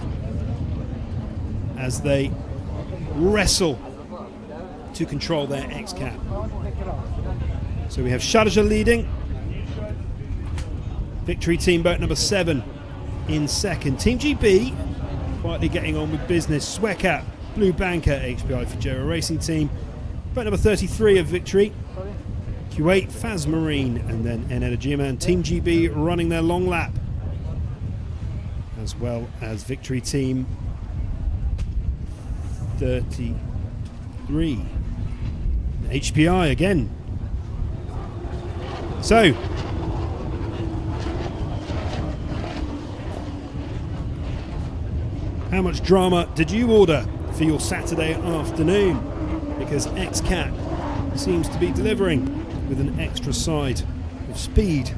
S3: as they wrestle to control their XCAT. So we have Sharjah leading. Victory team boat number 7 in second. Team GB quietly getting on with business. Swecat, Blue Banker, HPI Fujairah Racing Team. Boat number 33 of Victory. Kuwait, Faz Marine, and then Energima and Team GB running their long lap. As well as Victory Team 33. HPI again. So, how much drama did you order for your Saturday afternoon? Because XCAT seems to be delivering with an extra side of speed.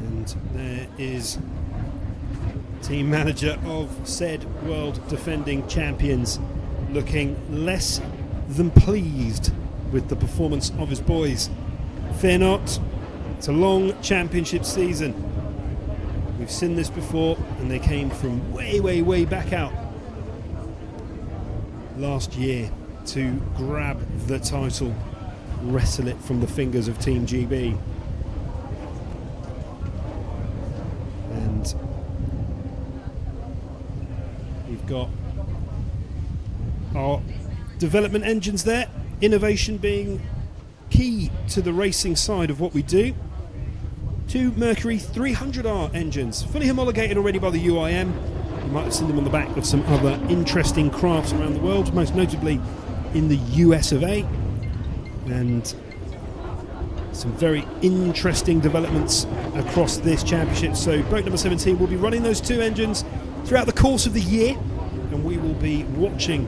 S3: And there is team manager of said world defending champions looking less than pleased with the performance of his boys. Fear not, it's a long championship season. We've seen this before, and they came from way back out last year to grab the title, wrestle it from the fingers of Team GB. And we've got our development engines there, innovation being key to the racing side of what we do. 2 Mercury 300R engines, fully homologated already by the UIM. You might have seen them on the back of some other interesting crafts around the world, most notably in the US of A. And some very interesting developments across this championship. So boat number 17 will be running those 2 engines throughout the course of the year, and we will be watching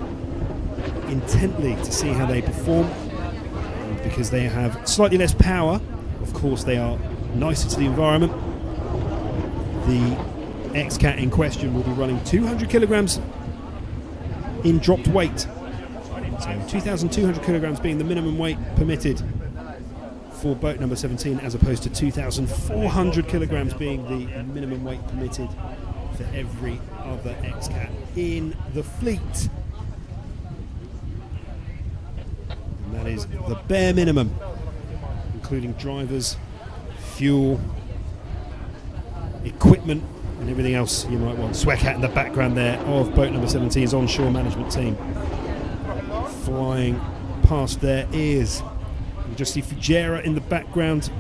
S3: intently to see how they perform. And because they have slightly less power, of course they are nicer to the environment. The XCAT in question will be running 200 kilograms in dropped weight. So 2,200 kilograms being the minimum weight permitted for boat number 17, as opposed to 2,400 kilograms being the minimum weight permitted for every other XCAT in the fleet. And that is the bare minimum, including drivers, fuel, equipment, and everything else you might want. Swecat in the background there of boat number 17's onshore management team, flying past their ears. You just see Fujairah in the background,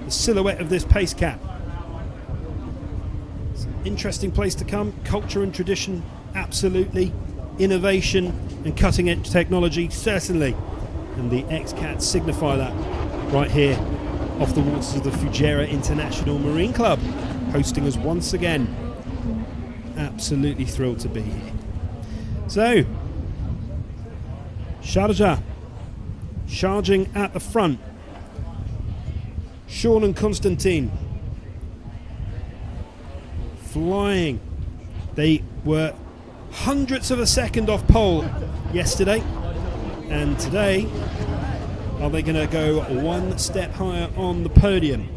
S3: the silhouette of this pace cap. It's an interesting place to come. Culture and tradition, absolutely. Innovation and cutting edge technology, certainly. And the XCAT signify that right here off the waters of the Fujairah International Marine Club, hosting us once again. Absolutely thrilled to be here. So, Sharjah charging at the front. Shaun and Constantine flying. They were hundredths of a second off pole yesterday, and today, are they going to go one step higher on the podium?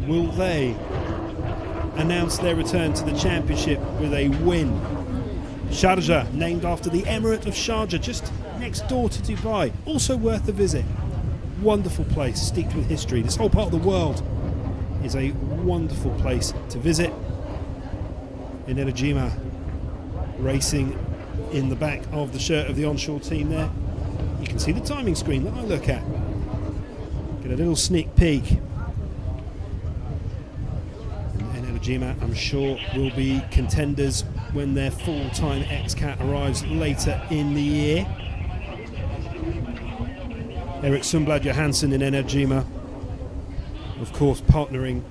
S3: Will they announce their return to the championship with a win? Sharjah, named after the Emirate of Sharjah, just next door to Dubai. Also worth a visit. Wonderful place, steeped with history. This whole part of the world is a wonderful place to visit. In Energima, racing in the back of the shirt of the onshore team there. You can see the timing screen that I look at. Get a little sneak peek. And Energima, I'm sure, will be contenders when their full-time XCAT arrives later in the year. Erik Sundblad Johansson in Energima, of course, partnering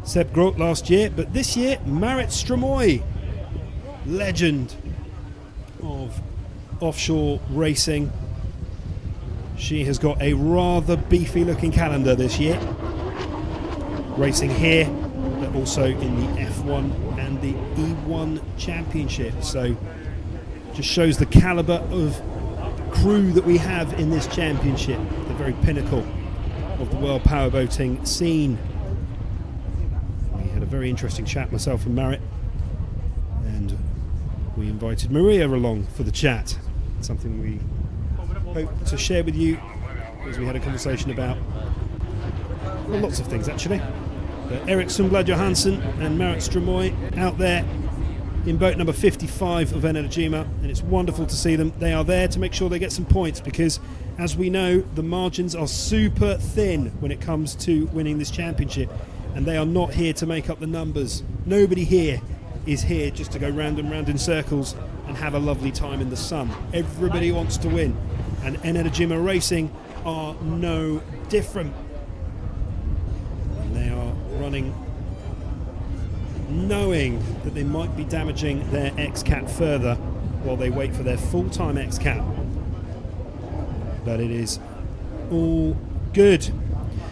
S3: Seb Groth last year, but this year, Marit Stromoy, legend of offshore racing. She has got a rather beefy looking calendar this year, racing here but also in the F1 and the E1 Championship. So just shows the calibre of crew that we have in this championship, the very pinnacle of the world powerboating scene. very interesting chat, myself and Marit, and we invited Maria along for the chat. Something we hope to share with you, as we had a conversation about lots of things actually. But Erik Sundblad Johansson and Marit Stromoy out there in boat number 55 of Energima, and it's wonderful to see them. They are there to make sure they get some points, because as we know, the margins are super thin when it comes to winning this championship, and they are not here to make up the numbers. Nobody here is here just to go round and round in circles and have a lovely time in the sun. Everybody wants to win, and Energima Racing are no different. And they are running knowing that they might be damaging their XCAT further while they wait for their full-time XCAT. But it is all good.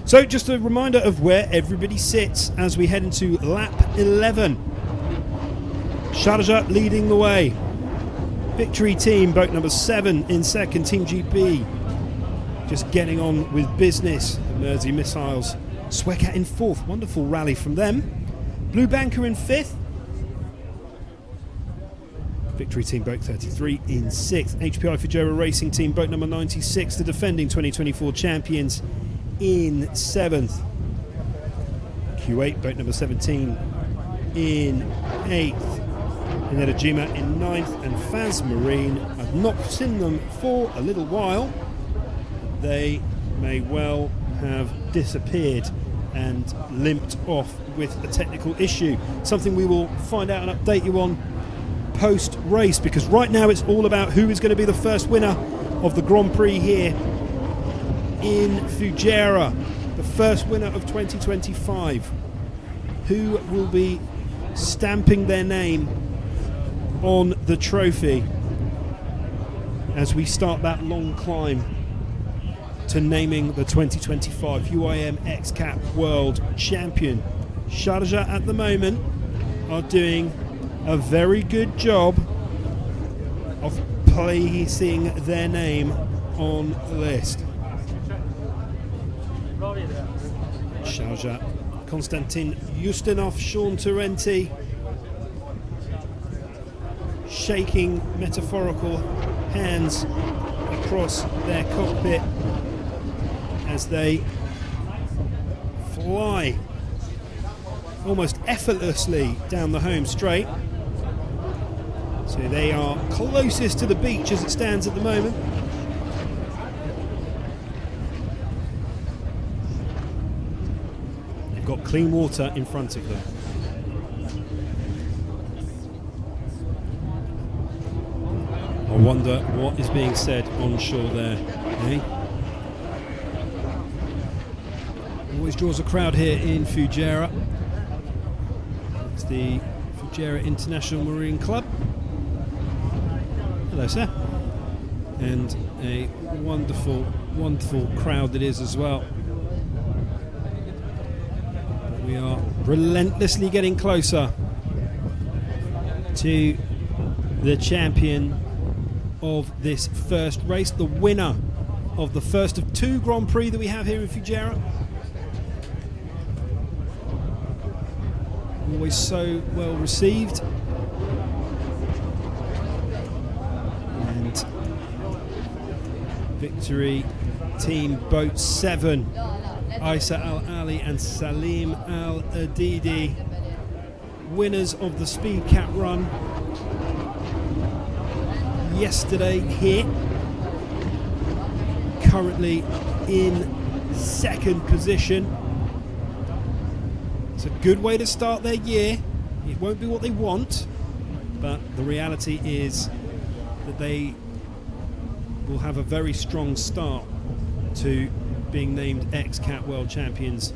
S3: So just a reminder of where everybody sits as we head into lap 11. Sharjah leading the way. Victory Team, boat number 7 in second. Team GB just getting on with business. Mersey Missiles. Swecat in fourth. Wonderful rally from them. Blue Banker in 5th. Victory Team Boat 33 in 6th. HPI Fujairah Racing Team Boat number 96, the defending 2024 champions, in 7th. Q8 Boat number 17 in 8th. Energima in 9th. And Faz Marine, I've not seen them for a little while. They may well have disappeared and limped off with a technical issue. Something we will find out and update you on post-race, because right now it's all about who is going to be the first winner of the Grand Prix here in Fujairah, the first winner of 2025. Who will be stamping their name on the trophy as we start that long climb to naming the 2025 UIM XCAT World Champion. Sharjah at the moment are doing a very good job of placing their name on the list. Sharjah, Konstantin Ustinov, Shaun Torrente shaking metaphorical hands across their cockpit as they fly almost effortlessly down the home straight. So they are closest to the beach as it stands at the moment. They've got clean water in front of them. I wonder what is being said on shore there, eh? Always draws a crowd here in Fujairah. It's the Fujairah International Marine Club. Hello, sir. And a wonderful, wonderful crowd it is as well. We are relentlessly getting closer to the champion of this first race, the winner of the first of 2 Grand Prix that we have here in Fujairah. Always so well received. And Victory Team Boat 7, Isa Al-Ali and Salim Al-Adidi, winners of the Speed Cat Run yesterday here, currently in second position. It's a good way to start their year. It won't be what they want, but the reality is that they will have a very strong start to being named XCAT World Champions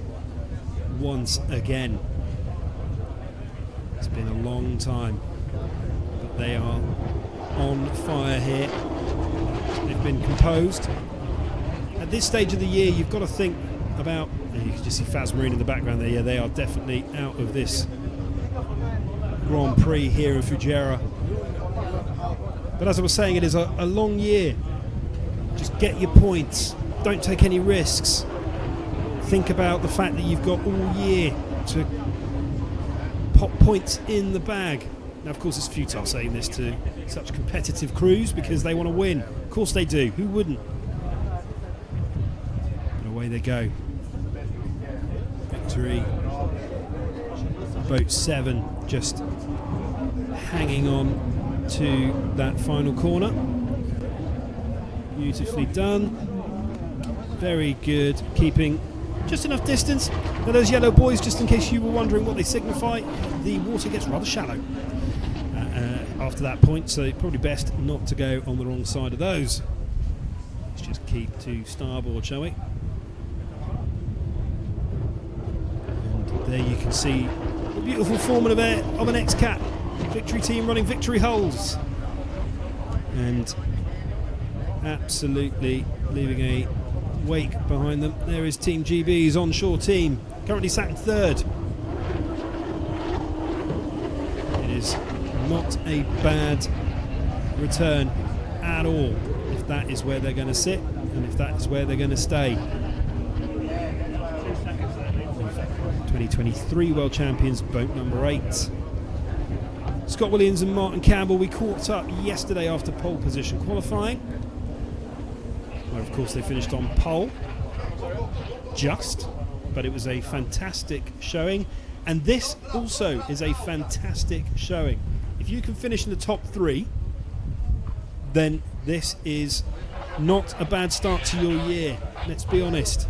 S3: once again. It's been a long time, but they are on fire here. They've been composed. At this stage of the year, you've got to think about, you can just see Faz Marine in the background there. Yeah, they are definitely out of this Grand Prix here in Fujairah. But as I was saying, it is a long year. Just get your points. Don't take any risks. Think about the fact that you've got all year to points in the bag. Now, of course, it's futile saying this to such competitive crews because they want to win. Of course they do. Who wouldn't? But away they go. Victory. Boat 7 just hanging on to that final corner. Beautifully done. Very good. Keeping just enough distance. Now those yellow buoys, just in case you were wondering what they signify, the water gets rather shallow after that point, so probably best not to go on the wrong side of those. Let's just keep to starboard, shall we? And there you can see the beautiful form of an XCAT Victory team running victory hulls. And absolutely leaving a wake behind them. There is Team GB's onshore team, currently sat in third. It is not a bad return at all if that is where they're going to sit and if that is where they're going to stay. 2023 World Champions, boat number 8. Scott Williams and Martin Campbell, we caught up yesterday after pole position qualifying, where of course they finished on pole, but it was a fantastic showing, and this also is a fantastic showing. If you can finish in the top 3, then this is not a bad start to your year, let's be honest.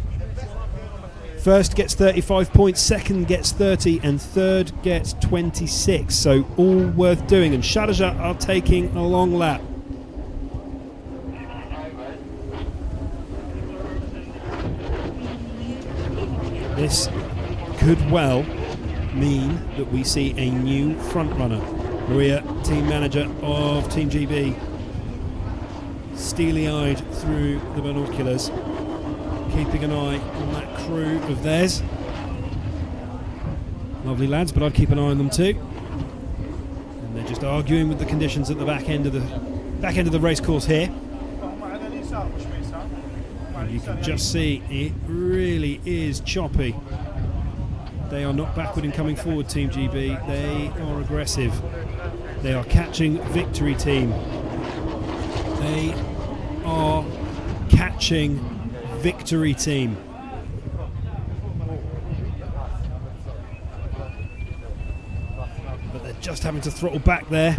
S3: First gets 35 points, second gets 30, and third gets 26. So all worth doing. And Sharjah are taking a long lap. This could well mean that we see a new front runner. Maria, team manager of Team GB, steely-eyed through the binoculars, keeping an eye on that crew of theirs. Lovely lads, but I'd keep an eye on them too. And they're just arguing with the conditions at the back end of the race course here. And you can just see it really is choppy. They are not backward in coming forward, Team GB. They are aggressive. They are catching Victory Team. They are catching Victory Team. But they're just having to throttle back there.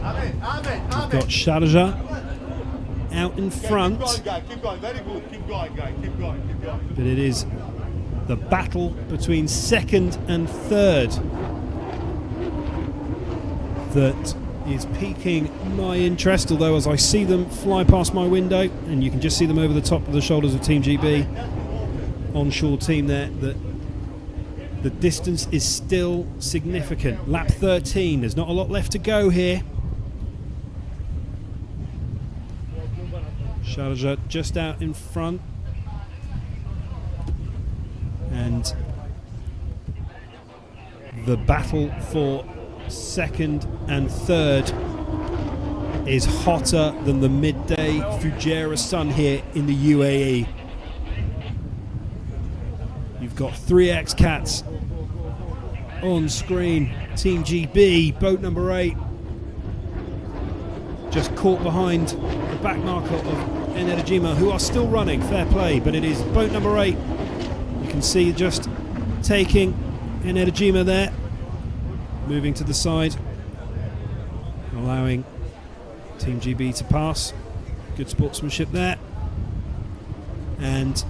S3: We've got Sharjah out in front.
S5: Keep going, very good. Keep going, guys. Keep going.
S3: But it is the battle between second and third that is piquing my interest, although as I see them fly past my window, and you can just see them over the top of the shoulders of Team GB, onshore team there, that the distance is still significant. Lap 13, there's not a lot left to go here. Sharjah just out in front, and the battle for second and third is hotter than the midday Fujairah sun here in the UAE. You've got 3 XCATs on screen. Team GB, boat number 8, just caught behind the back marker of Enerjima, who are still running, fair play, but it is boat number 8. You can see just taking Enerjima there, moving to the side, allowing Team GB to pass. Good sportsmanship there. And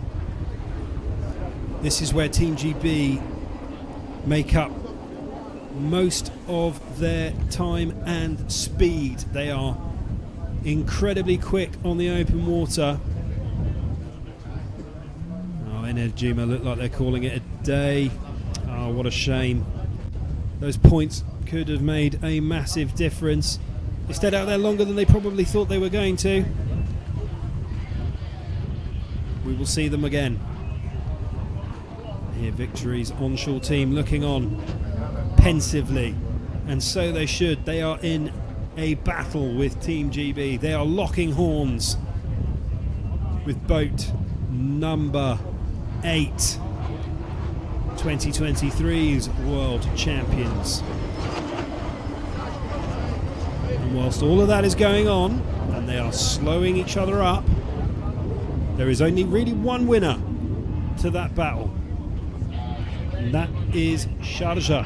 S3: this is where Team GB make up most of their time and speed. They are incredibly quick on the open water. Oh, Enerjima look like they're calling it a day. Oh, what a shame. Those points could have made a massive difference. They stayed out there longer than they probably thought they were going to. We will see them again. Here, Victory's onshore team looking on pensively, and so they should. They are in a battle with Team GB. They are locking horns with boat number 8.
S6: 2023's world champions. And whilst all of that is going on, and they are slowing each other up, there is only really one winner to that battle. And that is Sharjah.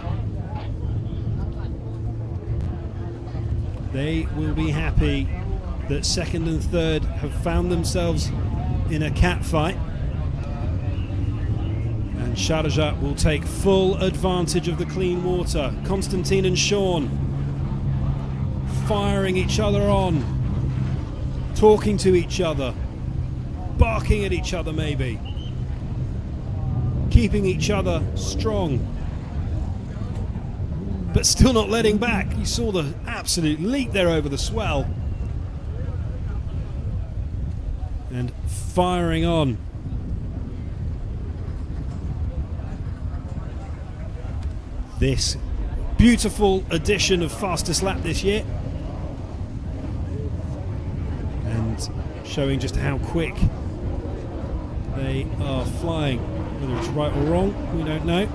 S6: They will be happy that second and third have found themselves in a cat fight. And Sharjah will take full advantage of the clean water. Constantine and Shaun firing each other on, talking to each other, barking at each other maybe, keeping each other strong, but still not letting back. You saw the absolute leap there over the swell. And firing on. This beautiful edition of Fastest Lap this year. And showing just how quick they are flying. Whether it's right or wrong, we don't know.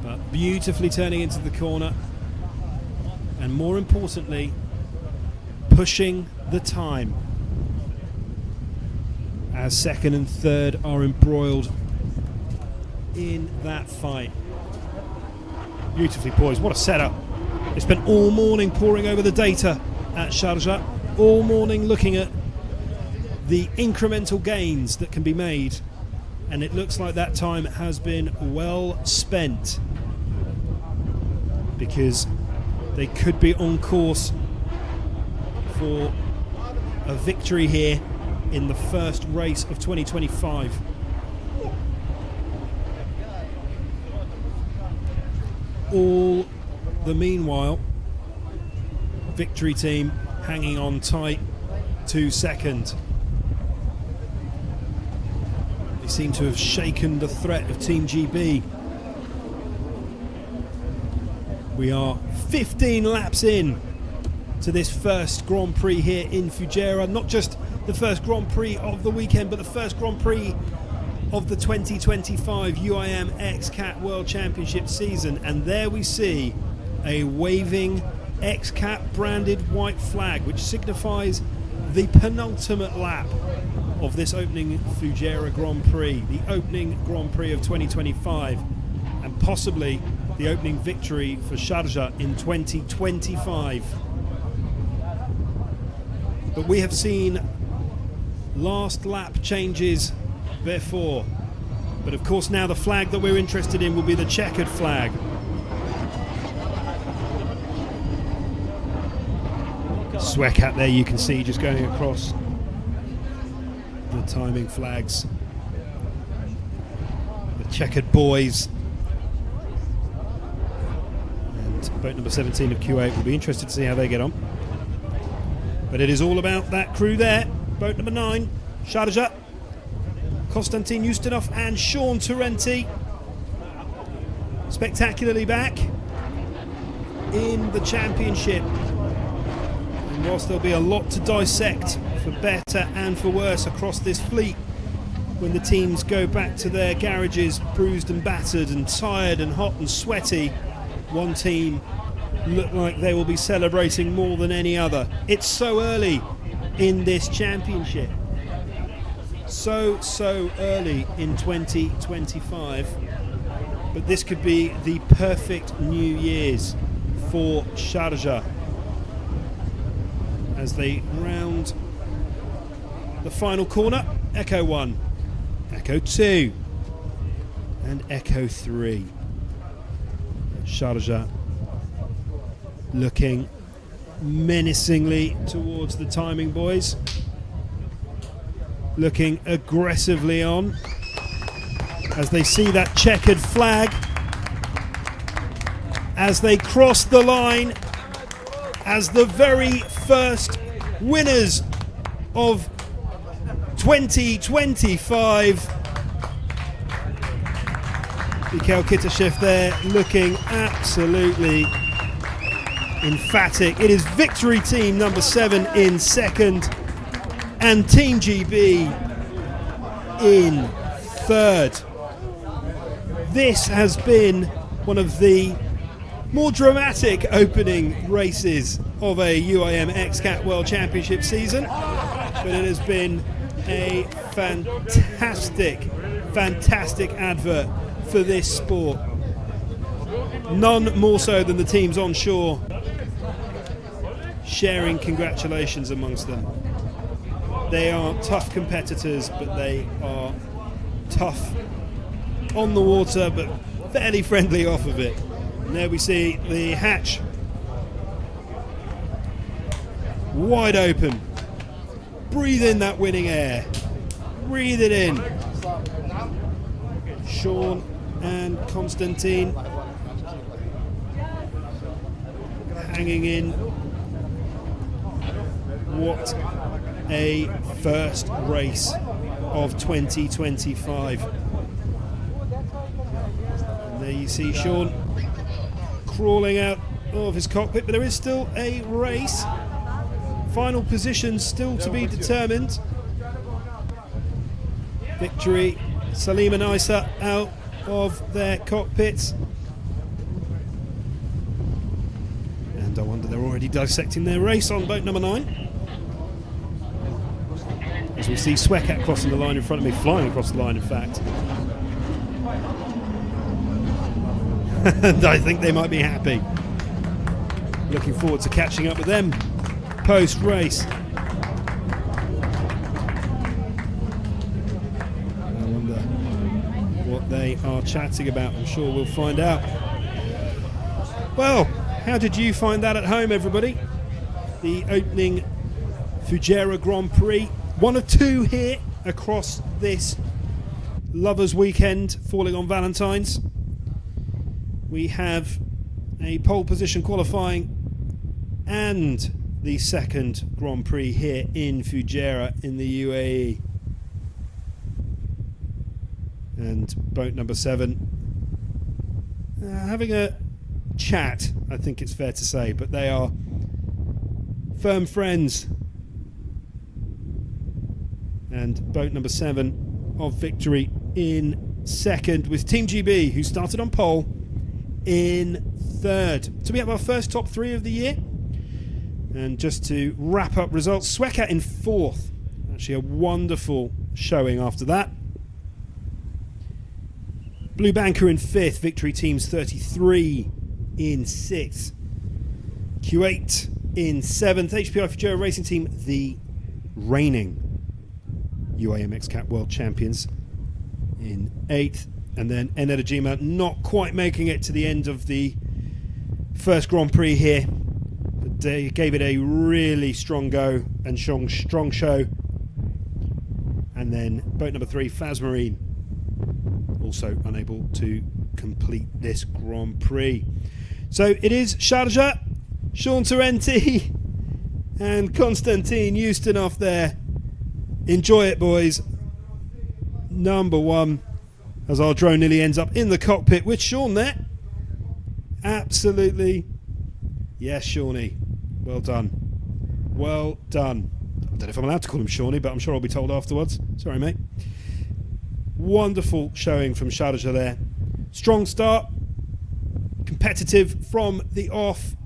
S6: But beautifully turning into the corner. And more importantly, pushing the time as second and third are embroiled in that fight. Beautifully poised. What a setup. They spent all morning poring over the data at Sharjah, all morning looking at the incremental gains that can be made, and it looks like that time has been well spent, because they could be on course for a victory here in the first race of 2025. All the meanwhile, victory team hanging on tight to second. They seem to have shaken the threat of Team GB. We are 15 laps in to this first Grand Prix here in Fujairah. Not just the first Grand Prix of the weekend, but the first Grand Prix of the 2025 UIM XCAT World Championship season. And there we see a waving XCAT branded white flag, which signifies the penultimate lap of this opening Fujairah Grand Prix, the opening Grand Prix of 2025, and possibly the opening victory for Sharjah in 2025. But we have seen last lap changes before. But of course now the flag that we're interested in will be the checkered flag. Sweatcat there you can see just going across the timing flags. The checkered boys. And boat number 17 of Q8 will be interested to see how they get on. But it is all about that crew there. Boat number 9, Sharjah, Konstantin Ustinov and Shaun Torrente, spectacularly back in the championship. And whilst there'll be a lot to dissect for better and for worse across this fleet, when the teams go back to their garages bruised and battered and tired and hot and sweaty, one team look like they will be celebrating more than any other. It's so early in this championship. So early in 2025. But this could be the perfect New Year's for Sharjah as they round the final corner. Echo 1, Echo 2 and Echo 3. Sharjah looking menacingly towards the timing boys, looking aggressively on as they see that checkered flag as they cross the line as the very first winners of 2025. Mikhail Kitashev there looking absolutely emphatic. It is victory team number 7 in second and Team GB in third. This has been one of the more dramatic opening races of a UIM XCAT World Championship season, but it has been a fantastic advert for this sport. None more so than the teams on shore, sharing congratulations amongst them. They are tough competitors, but they are tough on the water, but fairly friendly off of it. And there we see the hatch wide open. Breathe in that winning air. Breathe it in. Shaun and Constantine hanging in. What a first race of 2025. And there you see Shaun crawling out of his cockpit, but there is still a race. Final position still to be determined. Victory, Salim and Isa out of their cockpits. And I wonder they're already dissecting their race on boat number 9. As we see XCAT crossing the line in front of me, flying across the line in fact. And I think they might be happy. Looking forward to catching up with them post-race. I wonder what they are chatting about. I'm sure we'll find out. Well, how did you find that at home, everybody? The opening Fujairah Grand Prix. One of two here across this Lovers Weekend falling on Valentine's. We have a pole position qualifying and the second Grand Prix here in Fujairah in the UAE. And boat number 7 having a chat, I think it's fair to say, but they are firm friends. And boat number 7 of Victory in second, with Team GB, who started on pole, in third. So we have our first top 3 of the year. And just to wrap up results, XCAT in 4th. Actually a wonderful showing after that. Blue Banker in 5th, Victory Teams 33 in 6th. Q8 in 7th, HPI Fujairah Racing Team, the reigning UIM XCAT World Champions, in 8th. And then Energima not quite making it to the end of the first Grand Prix here. But they gave it a really strong go and strong show. And then boat number 3, Fazmarine, also unable to complete this Grand Prix. So it is Sharjah, Shaun Torrente and Constantine Houston off there. Enjoy it, boys. Number 1, as our drone nearly ends up in the cockpit with Shaun there. Absolutely. Yes, Shawnee. Well done. Well done. I don't know if I'm allowed to call him Shawnee, but I'm sure I'll be told afterwards. Sorry, mate. Wonderful showing from Sharjah there. Strong start. Competitive from the off.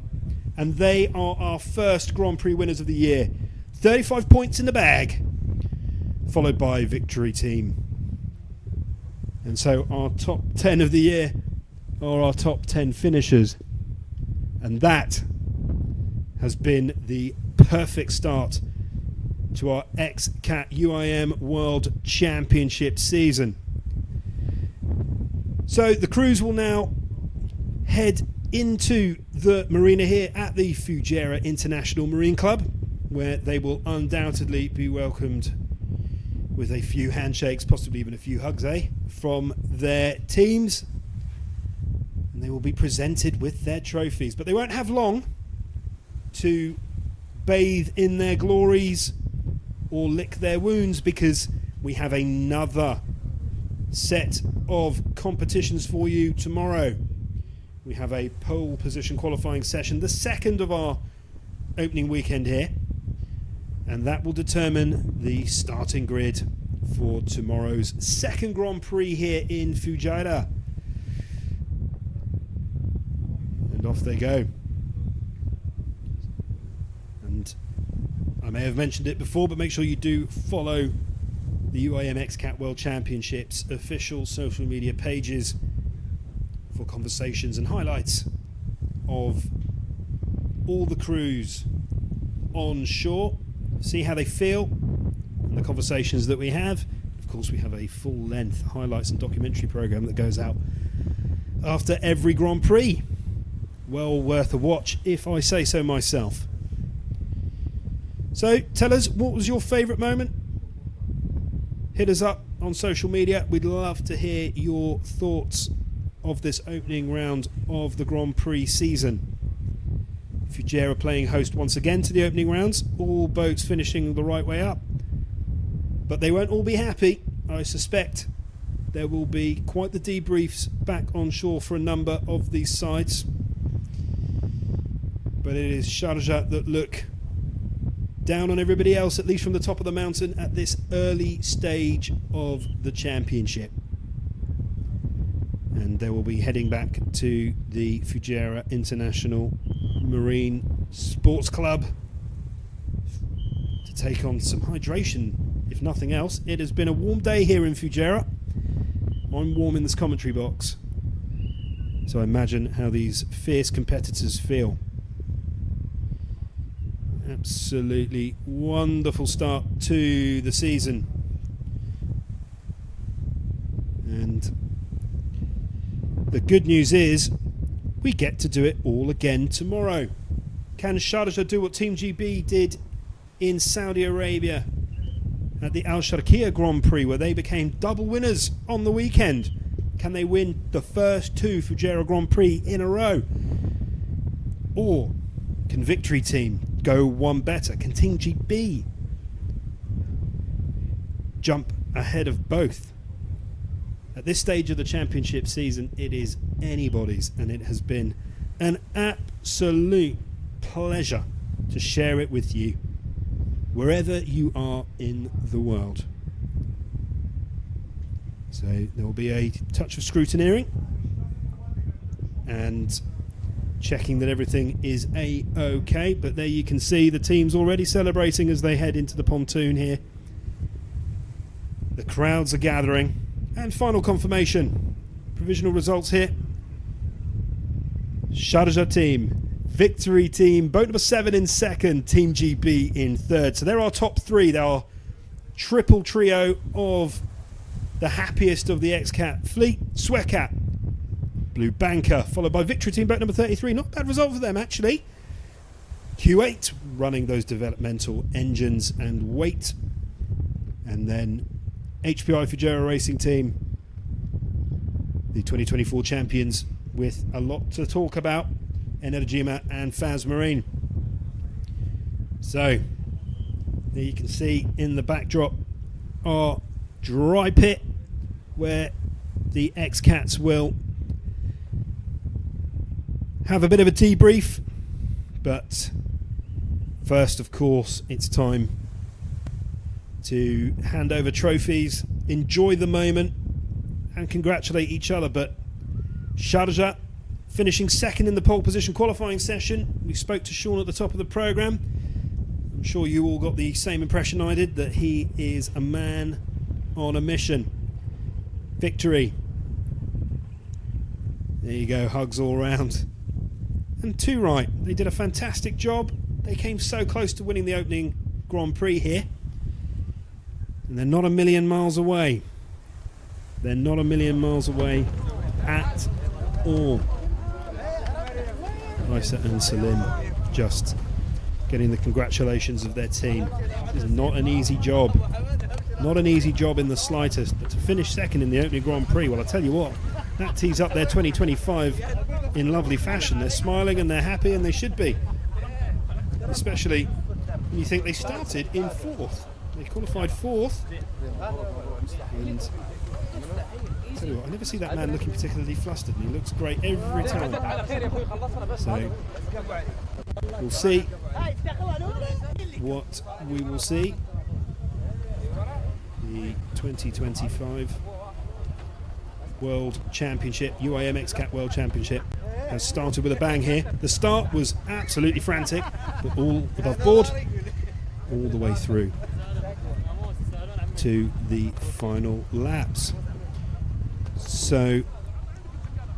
S6: And they are our first Grand Prix winners of the year. 35 points in the bag. Followed by Victory Team. And so our top 10 of the year are our top 10 finishers. And that has been the perfect start to our XCAT UIM World Championship season. So the crews will now head into the marina here at the Fujairah International Marine Club, where they will undoubtedly be welcomed with a few handshakes, possibly even a few hugs, from their teams. And they will be presented with their trophies. But they won't have long to bathe in their glories or lick their wounds, because we have another set of competitions for you tomorrow. We have a pole position qualifying session, the second of our opening weekend here. And that will determine the starting grid for tomorrow's second Grand Prix here in Fujairah. And off they go. And I may have mentioned it before, but make sure you do follow the UIM XCAT World Championships official social media pages for conversations and highlights of all the crews on shore. See how they feel and the conversations that we have. Of course, we have a full-length highlights and documentary program that goes out after every Grand Prix. Well worth a watch, if I say so myself. So, tell us, what was your favourite moment? Hit us up on social media. We'd love to hear your thoughts of this opening round of the Grand Prix season. Fujairah playing host once again to the opening rounds. All boats finishing the right way up. But they won't all be happy. I suspect there will be quite the debriefs back on shore for a number of these sides. But it is Sharjah that look down on everybody else, at least from the top of the mountain at this early stage of the championship. And they will be heading back to the Fujairah International Marine Sports Club to take on some hydration, if nothing else. It has been a warm day here in Fujairah. I'm warm in this commentary box, so imagine how these fierce competitors feel. Absolutely wonderful start to the season. And the good news is we get to do it all again tomorrow. Can Sharjah do what Team GB did in Saudi Arabia at the Al Sharqiya Grand Prix, where they became double winners on the weekend? Can they win the first two Fujairah Grand Prix in a row? Or can Victory Team go one better? Can Team GB jump ahead of both? At this stage of the championship season, it is anybody's, and it has been an absolute pleasure to share it with you wherever you are in the world. So there will be a touch of scrutineering and checking that everything is a-okay, but there you can see the teams already celebrating as they head into the pontoon here. The crowds are gathering, and final confirmation, provisional results here. Sharjah team, Victory Team, boat number 7 in second, Team GB in third. So there are top three. There are triple trio of the happiest of the XCAT fleet. Sweatcat, Blue Banker, followed by Victory Team, boat number 33. Not a bad result for them, actually. Q8 running those developmental engines and weight. And then HPI Fujairah Racing Team, the 2024 champions, with a lot to talk about. Energima and Faz Marine. So, there you can see in the backdrop our dry pit, where the XCATs will have a bit of a debrief. But first, of course, it's time to hand over trophies, enjoy the moment, and congratulate each other. But Sharjah finishing second in the pole position qualifying session. We spoke to Shaun at the top of the programme. I'm sure you all got the same impression I did, that he is a man on a mission. Victory. There you go, hugs all round. And two right, they did a fantastic job. They came so close to winning the opening Grand Prix here. And they're not a million miles away. They're not a million miles away at all. Isa and Salim just getting the congratulations of their team. This is not an easy job. Not an easy job in the slightest. But to finish second in the opening Grand Prix, well, I tell you what, that tees up their 2025 in lovely fashion. They're smiling and they're happy, and they should be. Especially when you think they started in fourth. They qualified fourth. And I tell you what, I never see that man looking particularly flustered, and he looks great every time. So we'll see what we will see. The 2025 World Championship, UIM XCAT World Championship, has started with a bang here. The start was absolutely frantic, but all above board, all the way through to the final laps. So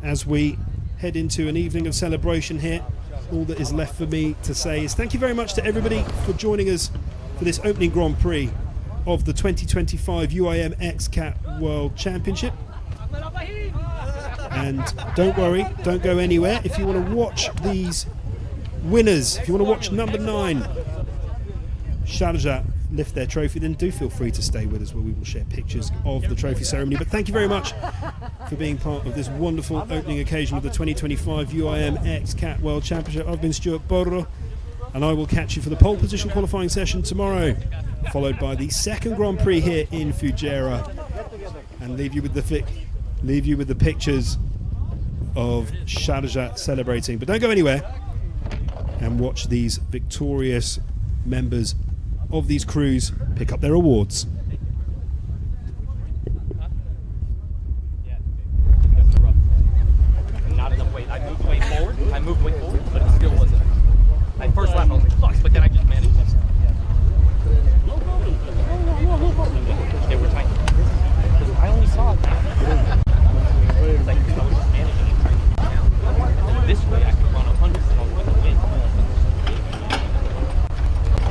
S6: as we head into an evening of celebration here, all that is left for me to say is thank you very much to everybody for joining us for this opening Grand Prix of the 2025 UIM XCAT World Championship. And don't worry, don't go anywhere. If you want to watch these winners, if you want to watch number 9 Sharjah lift their trophy, then do feel free to stay with us where we will share pictures of the trophy ceremony. But thank you very much for being part of this wonderful opening occasion of the 2025 UIM XCAT World Championship. I've been Stuart Borro, and I will catch you for the pole position qualifying session tomorrow, followed by the second Grand Prix here in Fujairah, and leave you with the pictures of Sharjah celebrating. But don't go anywhere, and watch these victorious members of these crews pick up their awards.
S4: Not enough weight. I moved way forward, but it still wasn't. My first lap I was like, fuck, but then I just managed it. They were tight. Because I only saw it. It's like, I was just managing it, trying to keep it down. This way I could run 100 and I was going to win.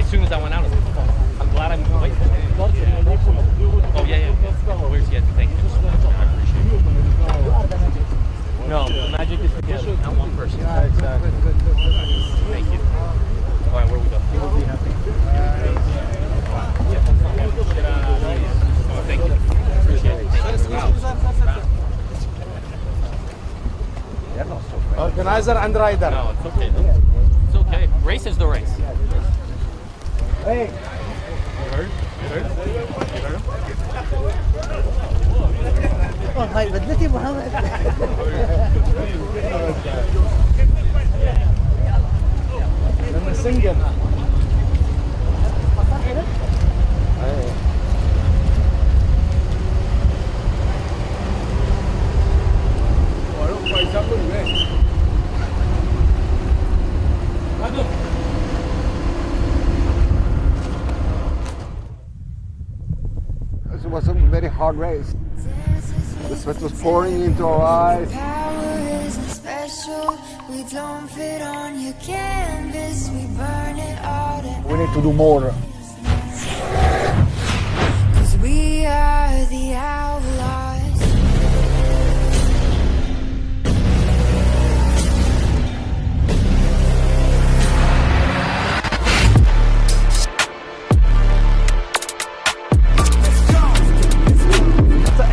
S4: As soon as I went out, I was like, oh, I'm glad I moved away from it. Oh, yeah. Where's he at? Thank you. I appreciate it. No, the magic is together, not one person. Exactly. Thank you. All right, where we go? Thank you. Appreciate it. Thank you.
S7: Organizer and rider.
S4: No, it's okay. It's okay. Race is the race.
S7: Hey.
S4: You heard?
S7: Oh, hi, بدلتي محمد. لما سنجل.
S1: It was a very hard race. The sweat was pouring into our eyes.
S2: Power isn't special. We don't fit on your canvas. We burn it all to
S1: We need to do more.
S2: 'cause we are the outlaws.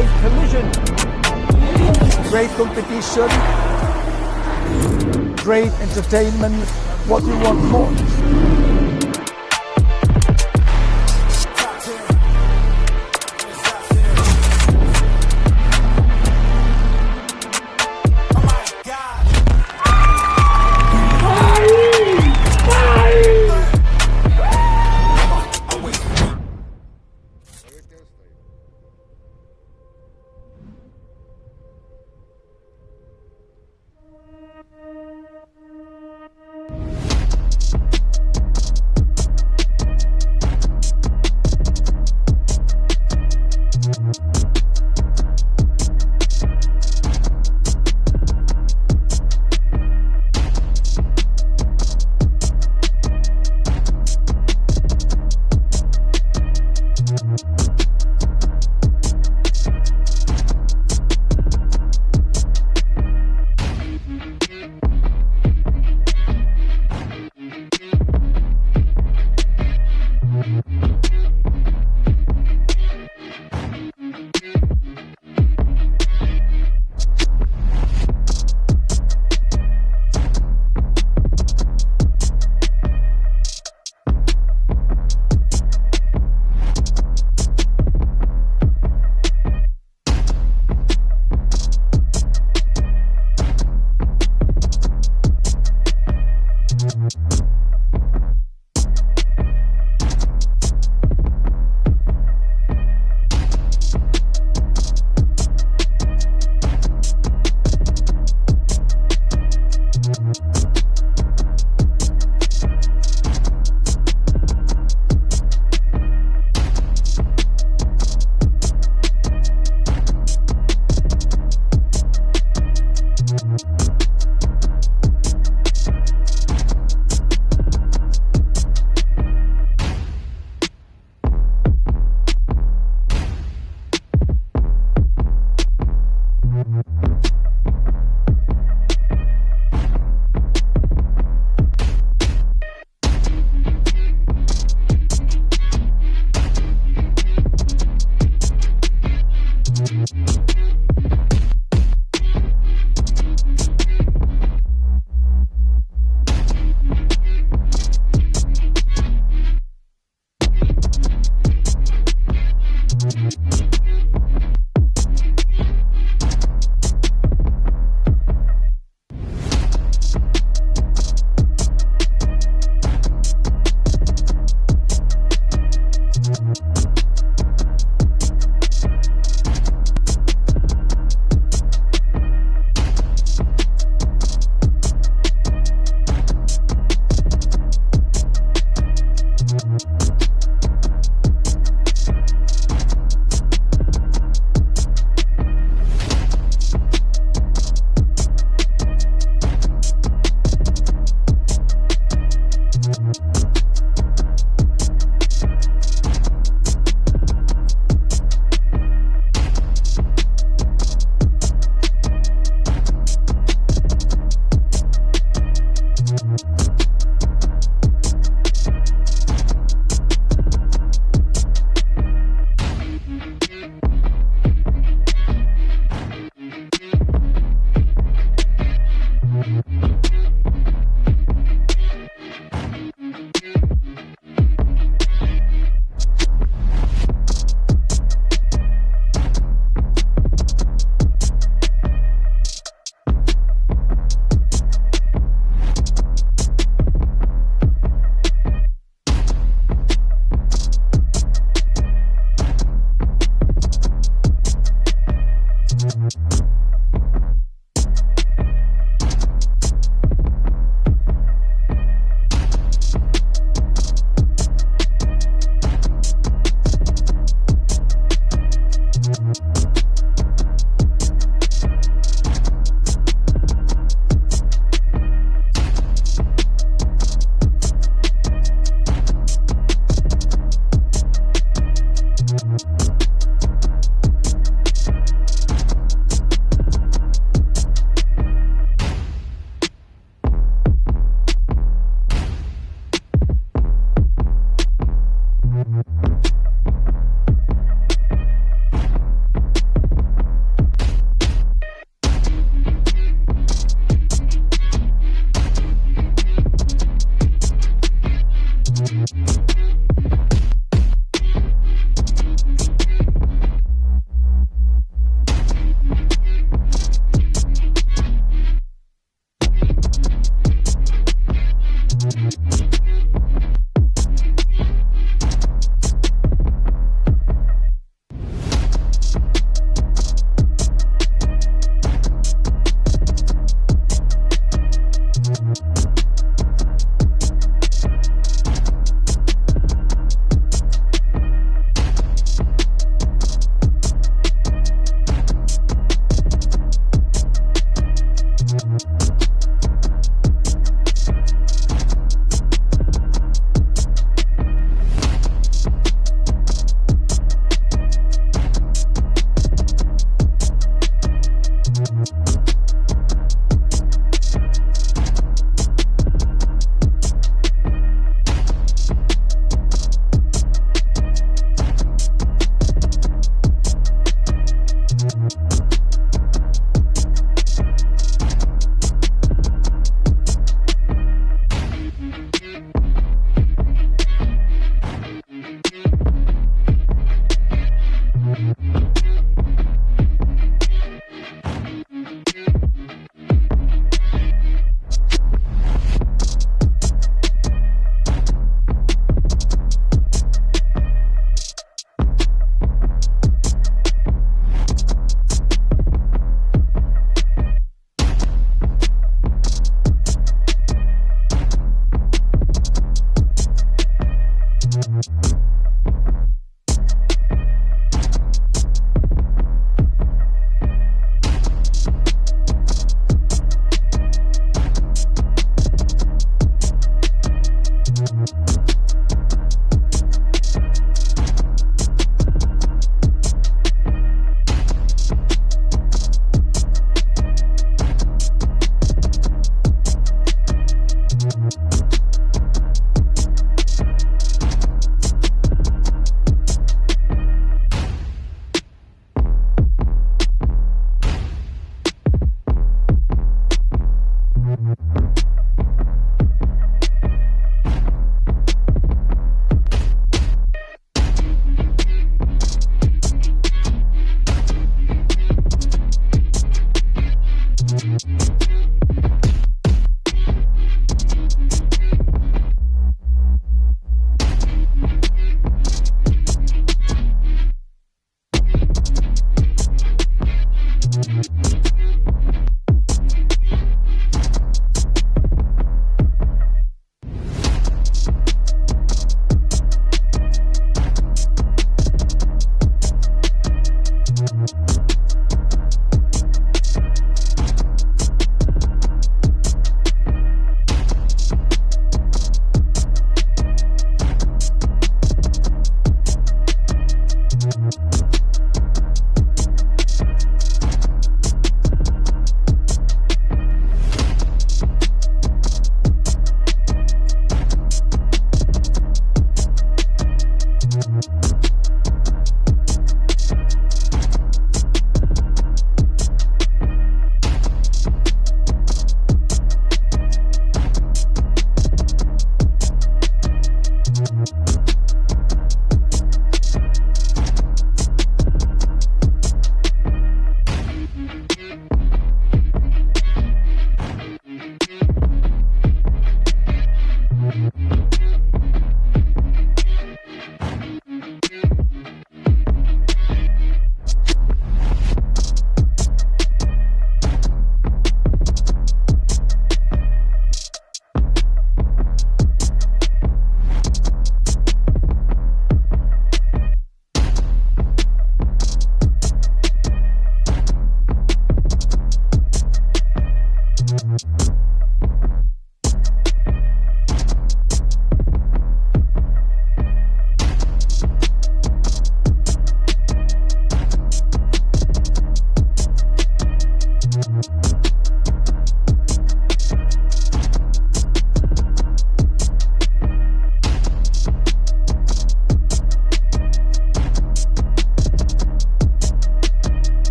S7: A collision. Great competition. Great entertainment. What do you want more?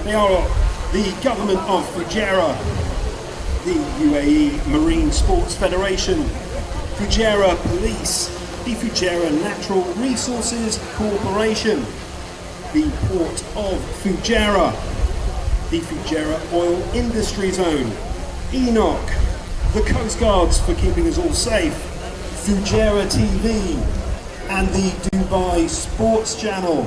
S6: They are the government of Fujairah, the UAE Marine Sports Federation, Fujairah Police, the Fujairah Natural Resources Corporation, the Port of Fujairah, the Fujairah Oil Industry Zone, Enoch, the Coast Guards for keeping us all safe, Fujairah TV, and the Dubai Sports Channel.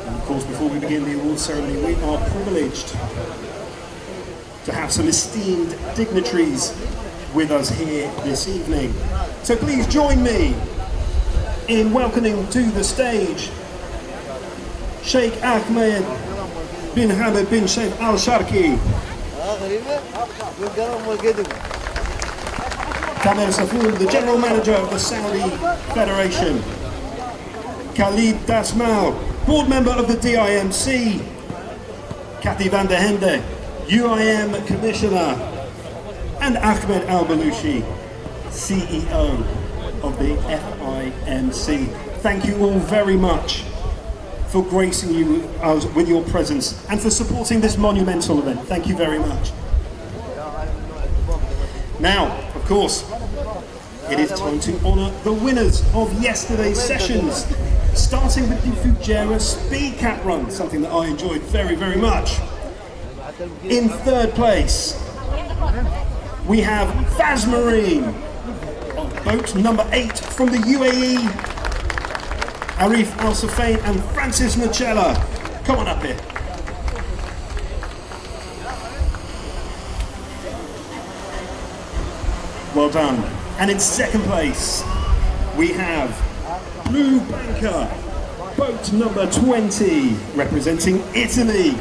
S6: And of course, before we begin the awards ceremony, we are privileged to have some esteemed dignitaries with us here this evening. So please join me in welcoming to the stage Sheikh Ahmed bin Hamad bin Sheikh Al Sharki, Tamer Saful, the General Manager of the Saudi Federation, Khalid Dasmal, Board Member of the DIMC, Kathy van der Hende, UIM Commissioner, and Ahmed Al-Balushi, CEO of the FIMC. Thank you all very much for gracing you with your presence and for supporting this monumental event. Thank you very much. Now, of course, it is time to honour the winners of yesterday's sessions, starting with the Fujairah Speed Cat Run, something that I enjoyed very, very much. In third place, we have Faz Marine on boat number 8 from the UAE, Arif Al Safain and Francis Nocella. Come on up here. Well done. And in second place, we have Blue Banker, boat number 20, representing Italy,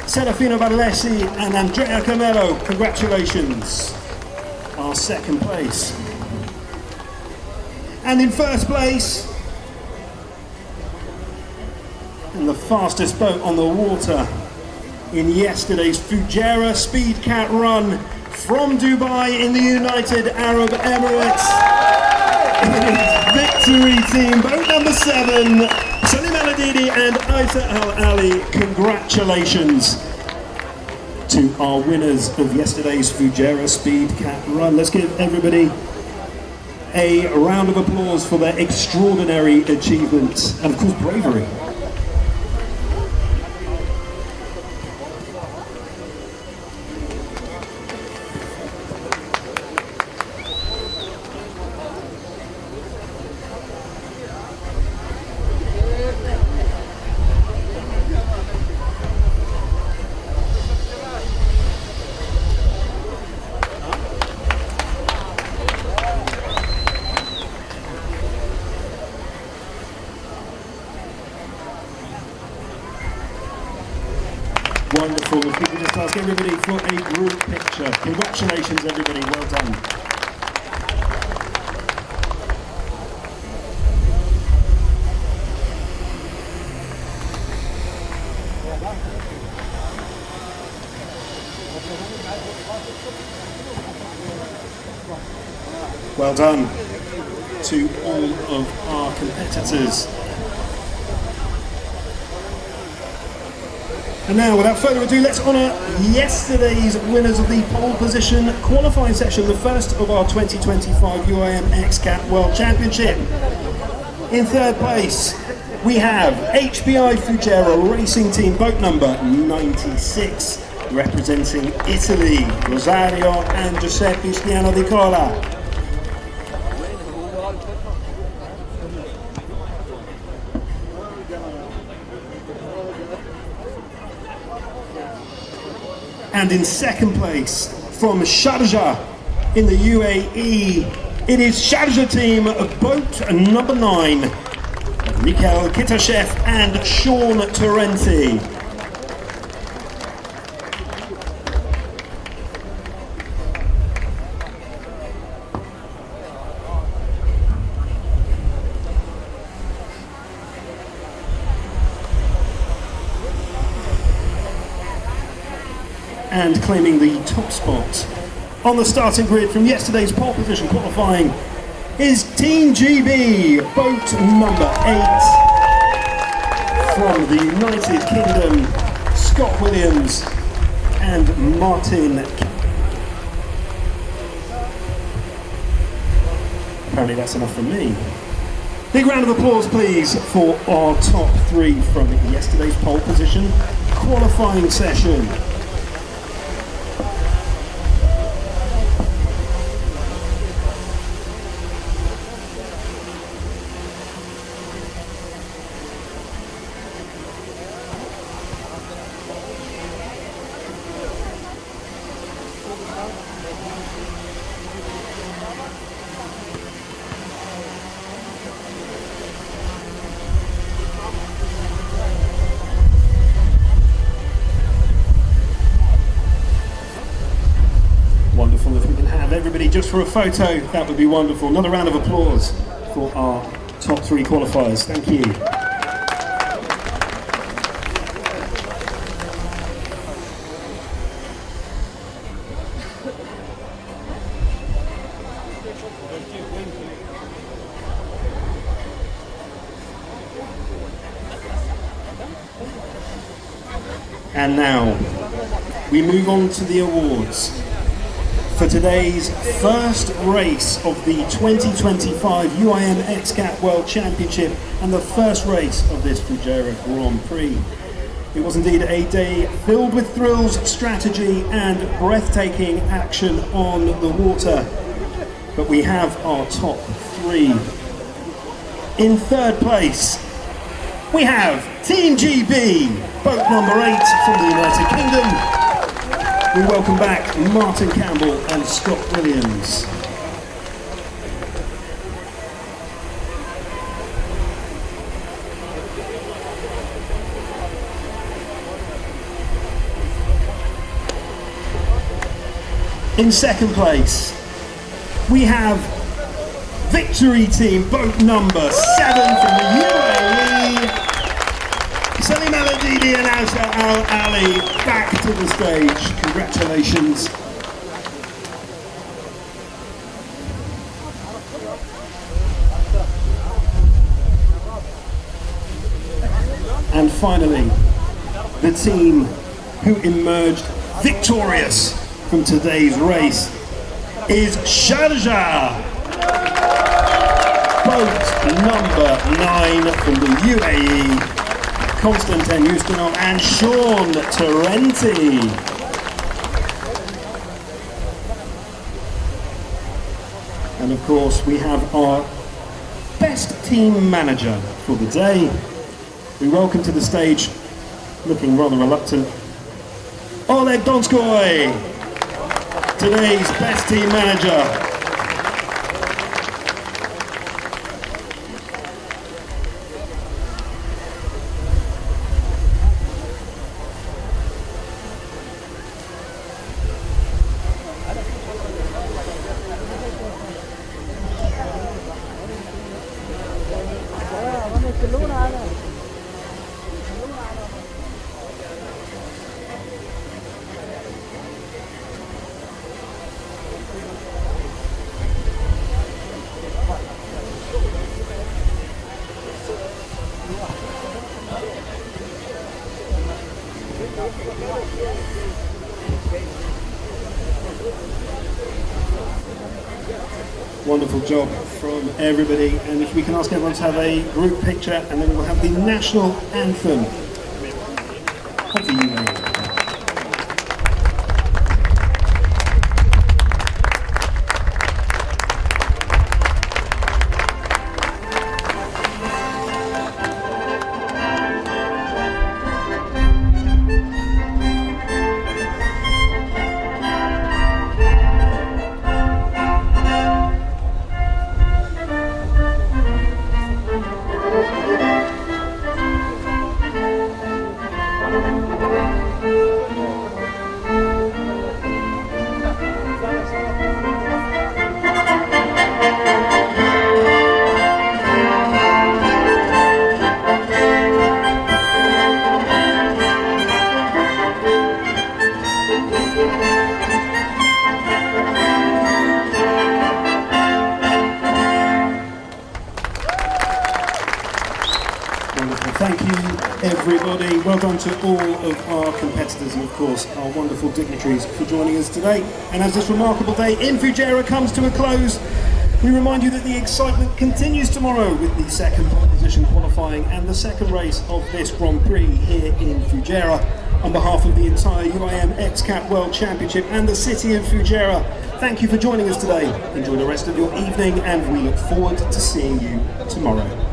S6: Serafino Vallesi and Andrea Camelo. Congratulations. Our second place. And in first place, and the fastest boat on the water in yesterday's Fujairah Speed Cat Run from Dubai in the United Arab Emirates. Victory team, boat number 7, Salim Al-Adidi and Aisa Al-Ali. Congratulations to our winners of yesterday's Fujairah Speed Cat Run. Let's give everybody a round of applause for their extraordinary achievements and of course bravery. Wonderful. If we could just ask everybody for a group picture. Congratulations, everybody. Well done. Well done to all of our competitors. And now, without further ado, let's honour yesterday's winners of the pole position qualifying session, the first of our 2025 UIM XCAT World Championship. In third place, we have HBI Fujairah Racing Team, boat number 96, representing Italy, Rosario and Giuseppe Stiano Di Cola. And in second place, from Sharjah in the UAE, it is Sharjah team, boat number 9, Mikhail Kitashev and Shaun Torrente. And claiming the top spot on the starting grid from yesterday's pole position qualifying is Team GB, boat number 8, from the United Kingdom, Scott Williams and Martin. Apparently that's enough from me. Big round of applause please for our top three from yesterday's pole position qualifying session. Wonderful. If we can have everybody just for a photo, that would be wonderful. Another round of applause for our top three qualifiers. Thank you. And now we move on to the awards. For today's first race of the 2025 UIM XCAT World Championship and the first race of this Fujairah Grand Prix. It was indeed a day filled with thrills, strategy and breathtaking action on the water. But we have our top three. In third place, we have Team GB, boat number 8 from the United Kingdom. We welcome back Martin Campbell and Scott Williams. In second place, we have Victory Team, boat number 7 from the UAE. Salim Al-Adidi and Asha Al-Ali back to the stage. Congratulations. And finally, the team who emerged victorious from today's race is Sharjah, boat number 9 from the UAE. Konstantin Ustinov and Shaun Torrente. And of course we have our best team manager for the day. We welcome to the stage, looking rather reluctant, Oleg Donskoy, today's best team manager. Wonderful job from everybody, and if we can ask everyone to have a group picture, and then we'll have the national anthem of the UAE. Wonderful. Thank you, everybody. Well done to all of our competitors and, of course, our wonderful dignitaries for joining us today. And as this remarkable day in Fujairah comes to a close, we remind you that the excitement continues tomorrow with the second pole position qualifying and the second race of this Grand Prix here in Fujairah. On behalf of the entire UIM XCAT World Championship and the city of Fujairah, thank you for joining us today. Enjoy the rest of your evening and we look forward to seeing you tomorrow.